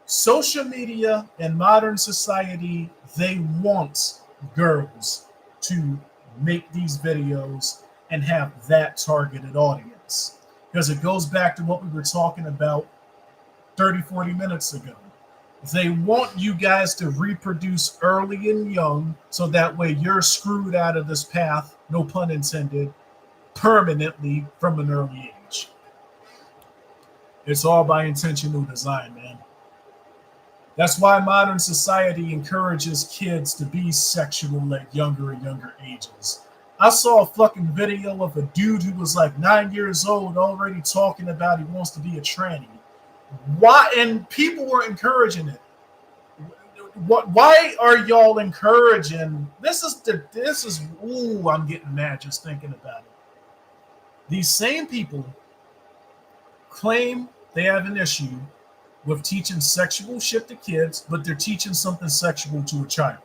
social media and modern society, they want girls to make these videos and have that targeted audience. Because it goes back to what we were talking about 30, 40 minutes ago. They want you guys to reproduce early and young so that way you're screwed out of this path, no pun intended, permanently from an early age. It's all by intentional design, man. That's why modern society encourages kids to be sexual at younger and younger ages. I saw a fucking video of a dude who was like 9 years old already talking about he wants to be a tranny. Why? And people were encouraging it. Why are y'all encouraging? This is. Ooh, I'm getting mad just thinking about it. These same people claim they have an issue with teaching sexual shit to kids, but they're teaching something sexual to a child.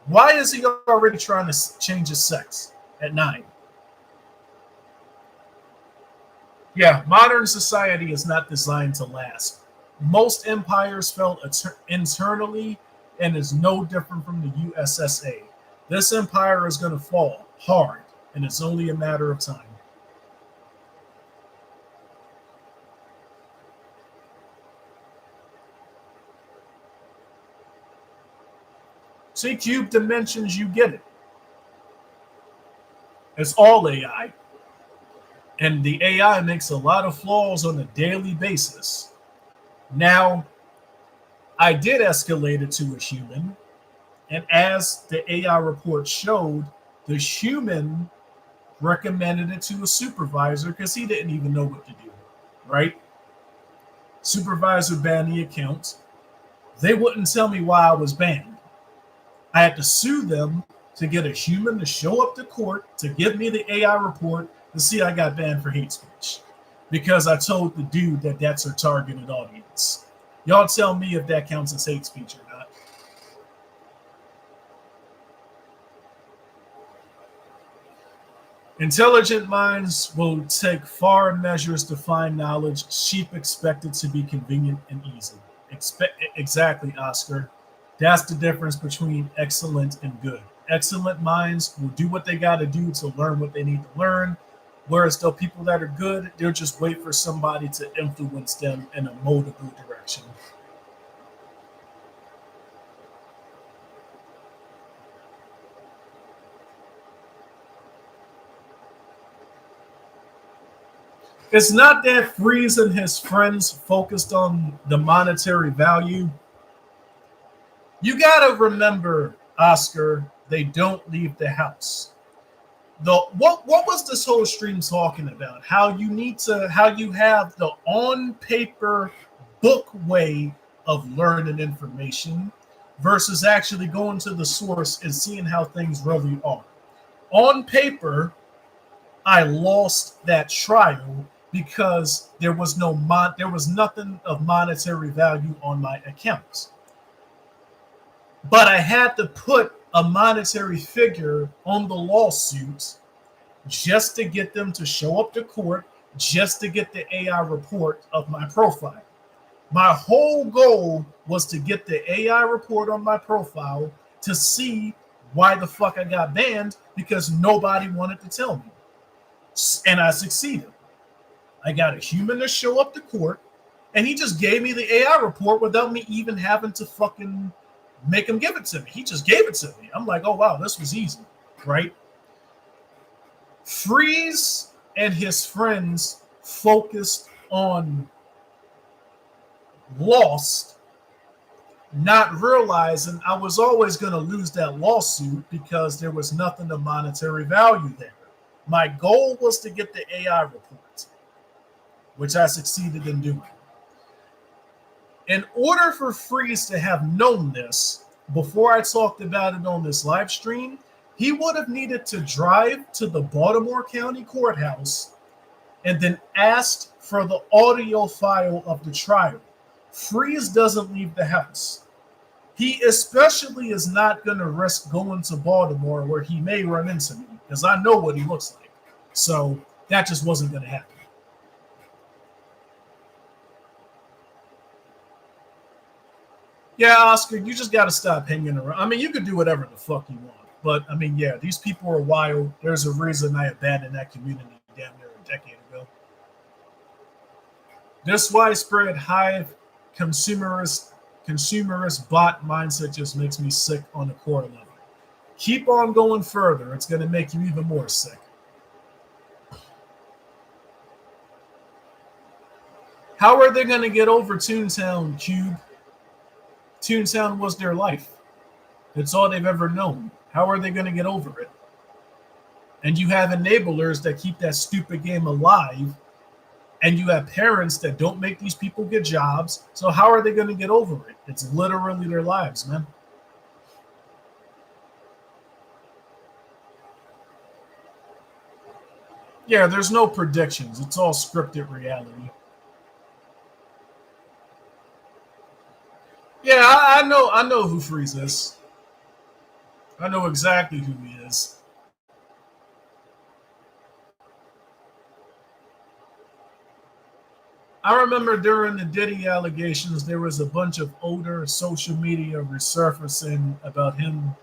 Why is he already trying to change his sex at 9? Yeah, modern society is not designed to last. Most empires fell internally and is no different from the USSA. This empire is going to fall hard, and it's only a matter of time. See, cube dimensions, you get it. It's all AI. And the AI makes a lot of flaws on a daily basis. Now, I did escalate it to a human. And as the AI report showed, the human recommended it to a supervisor because he didn't even know what to do, right? Supervisor banned the account. They wouldn't tell me why I was banned. I had to sue them to get a human to show up to court to give me the AI report to see I got banned for hate speech because I told the dude that that's her targeted audience. Y'all tell me if that counts as hate speech or not. Intelligent minds will take far measures to find knowledge. Sheep expect it to be convenient and easy. Exactly, Oscar. That's the difference between excellent and good. Excellent minds will do what they got to do to learn what they need to learn. Whereas the people that are good, they'll just wait for somebody to influence them in a moldable direction. It's not that Freeze and his friends focused on the monetary value. You gotta remember, Oscar, they don't leave the house. The what was this whole stream talking about? How you have the on paper book way of learning information versus actually going to the source and seeing how things really are. On paper, I lost that trial because there was nothing of monetary value on my accounts. But I had to put a monetary figure on the lawsuit just to get them to show up to court, just to get the AI report of my profile. My whole goal was to get the AI report on my profile to see why the fuck I got banned because nobody wanted to tell me. And I succeeded. I got a human to show up to court, and he just gave me the AI report without me even having to fucking make him give it to me. He just gave it to me. I'm like, oh wow, this was easy, right? Freeze and his friends focused on Lost, not realizing I was always going to lose that lawsuit because there was nothing of monetary value there. My goal was to get the AI report, which I succeeded in doing. In order for Freeze to have known this before I talked about it on this live stream, he would have needed to drive to the Baltimore County Courthouse and then asked for the audio file of the trial. Freeze doesn't leave the house. He especially is not going to risk going to Baltimore where he may run into me because I know what he looks like. So that just wasn't going to happen. Yeah, Oscar, you just got to stop hanging around. I mean, you could do whatever the fuck you want. But, I mean, yeah, these people are wild. There's a reason I abandoned that community damn near a decade ago. This widespread hive consumerist bot mindset just makes me sick on a core level. Keep on going further. It's going to make you even more sick. How are they going to get over Toontown, Cube? Toontown was their life. It's all they've ever known. How are they going to get over it? And you have enablers that keep that stupid game alive. And you have parents that don't make these people get jobs. So how are they going to get over it? It's literally their lives, man. Yeah, there's no predictions. It's all scripted reality. Yeah, I know who Freeze is. I know exactly who he is. I remember during the Diddy allegations, there was a bunch of older social media resurfacing about him.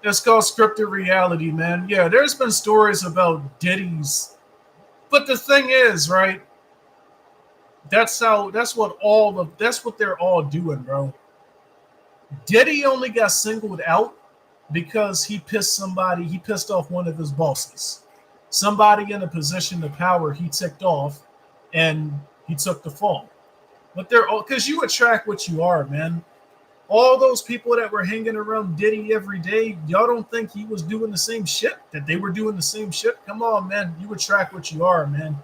It's called scripted reality, man. Yeah, there's been stories about Diddy's, but the thing is, right? That's what they're all doing, bro. Diddy only got singled out because he pissed off one of his bosses. Somebody in a position of power he ticked off and he took the fall. But they're all because you attract what you are, man. All those people that were hanging around Diddy every day, y'all don't think he was doing the same shit? That they were doing the same shit? Come on, man. You attract what you are, man.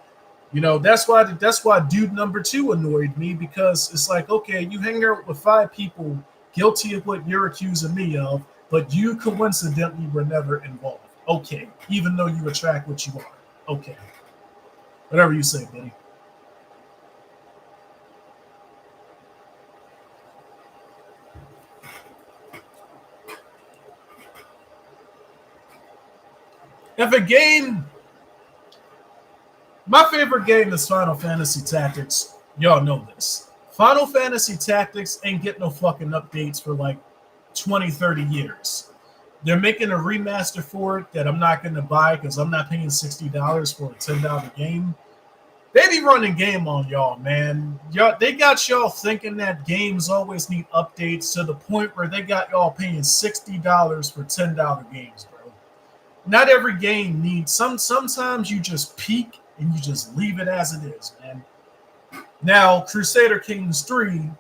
You know, that's why dude number two annoyed me because it's like, okay, you hang out with five people guilty of what you're accusing me of, but you coincidentally were never involved. Okay, even though you attract what you are. Okay. Whatever you say, Benny. If a game, my favorite game is Final Fantasy Tactics. Y'all know this. Final Fantasy Tactics ain't getting no fucking updates for like 20, 30 years. They're making a remaster for it that I'm not going to buy because I'm not paying $60 for a $10 game. They be running game on y'all, man. Y'all, they got y'all thinking that games always need updates to the point where they got y'all paying $60 for $10 games, bro. Not every game needs sometimes you just peak and you just leave it as it is, man. Now, Crusader Kings 3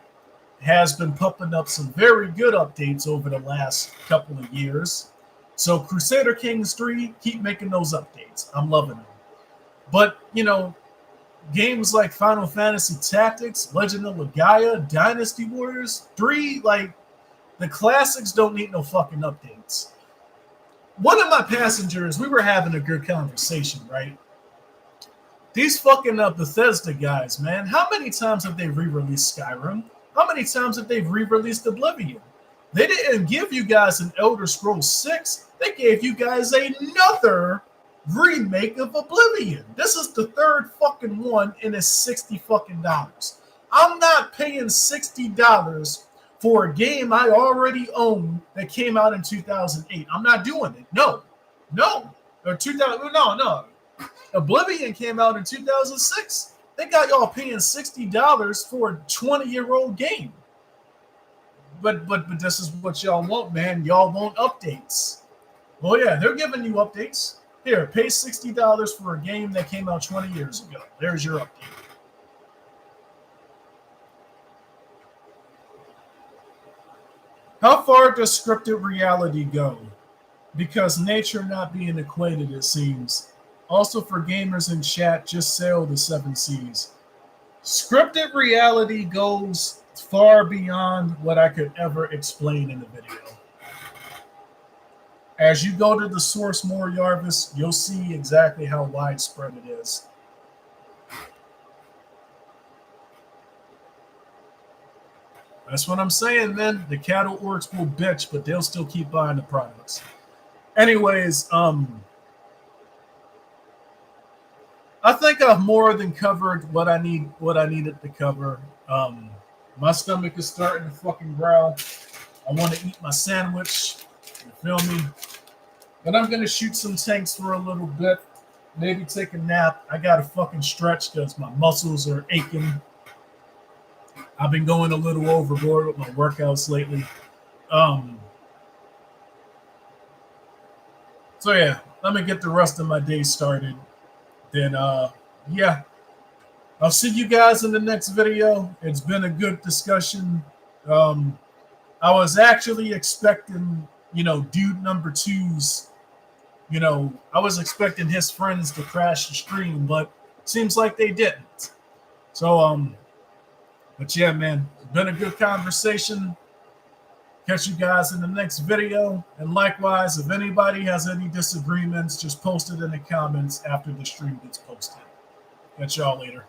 has been pumping up some very good updates over the last couple of years. So Crusader Kings 3, keep making those updates. I'm loving them. But, you know, games like Final Fantasy Tactics, Legend of Legaia, Dynasty Warriors 3, like, the classics don't need no fucking updates. One of my passengers, we were having a good conversation, right? These fucking Bethesda guys, man, how many times have they re-released Skyrim? How many times have they re-released Oblivion? They didn't give you guys an Elder Scrolls 6. They gave you guys another remake of Oblivion. This is the third fucking one, and it's $60 fucking dollars. I'm not paying $60 for a game I already own that came out in 2008. I'm not doing it. No. Or 2000. No. Oblivion came out in 2006. They got y'all paying $60 for a 20-year-old game. But this is what y'all want, man. Y'all want updates. Well, yeah, they're giving you updates. Here, pay $60 for a game that came out 20 years ago. There's your update. How far does scripted reality go? Because nature not being equated, it seems. Also for gamers in chat, just sail the 7 seas. Scripted reality goes far beyond what I could ever explain in a video. As you go to the source more, Yarvis, you'll see exactly how widespread it is. That's what I'm saying, man. The cattle orcs will bitch, but they'll still keep buying the products. Anyways, I think I've more than covered what I needed to cover. My stomach is starting to fucking growl. I want to eat my sandwich. You feel me? But I'm gonna shoot some tanks for a little bit. Maybe take a nap. I gotta fucking stretch because my muscles are aching. I've been going a little overboard with my workouts lately. So yeah, let me get the rest of my day started. Then yeah, I'll see you guys in the next video. It's been a good discussion. I was actually expecting, dude number two's, I was expecting his friends to crash the stream, but seems like they didn't. So but yeah, man, it's been a good conversation. Catch you guys in the next video. And likewise, if anybody has any disagreements, just post it in the comments after the stream gets posted. Catch y'all later.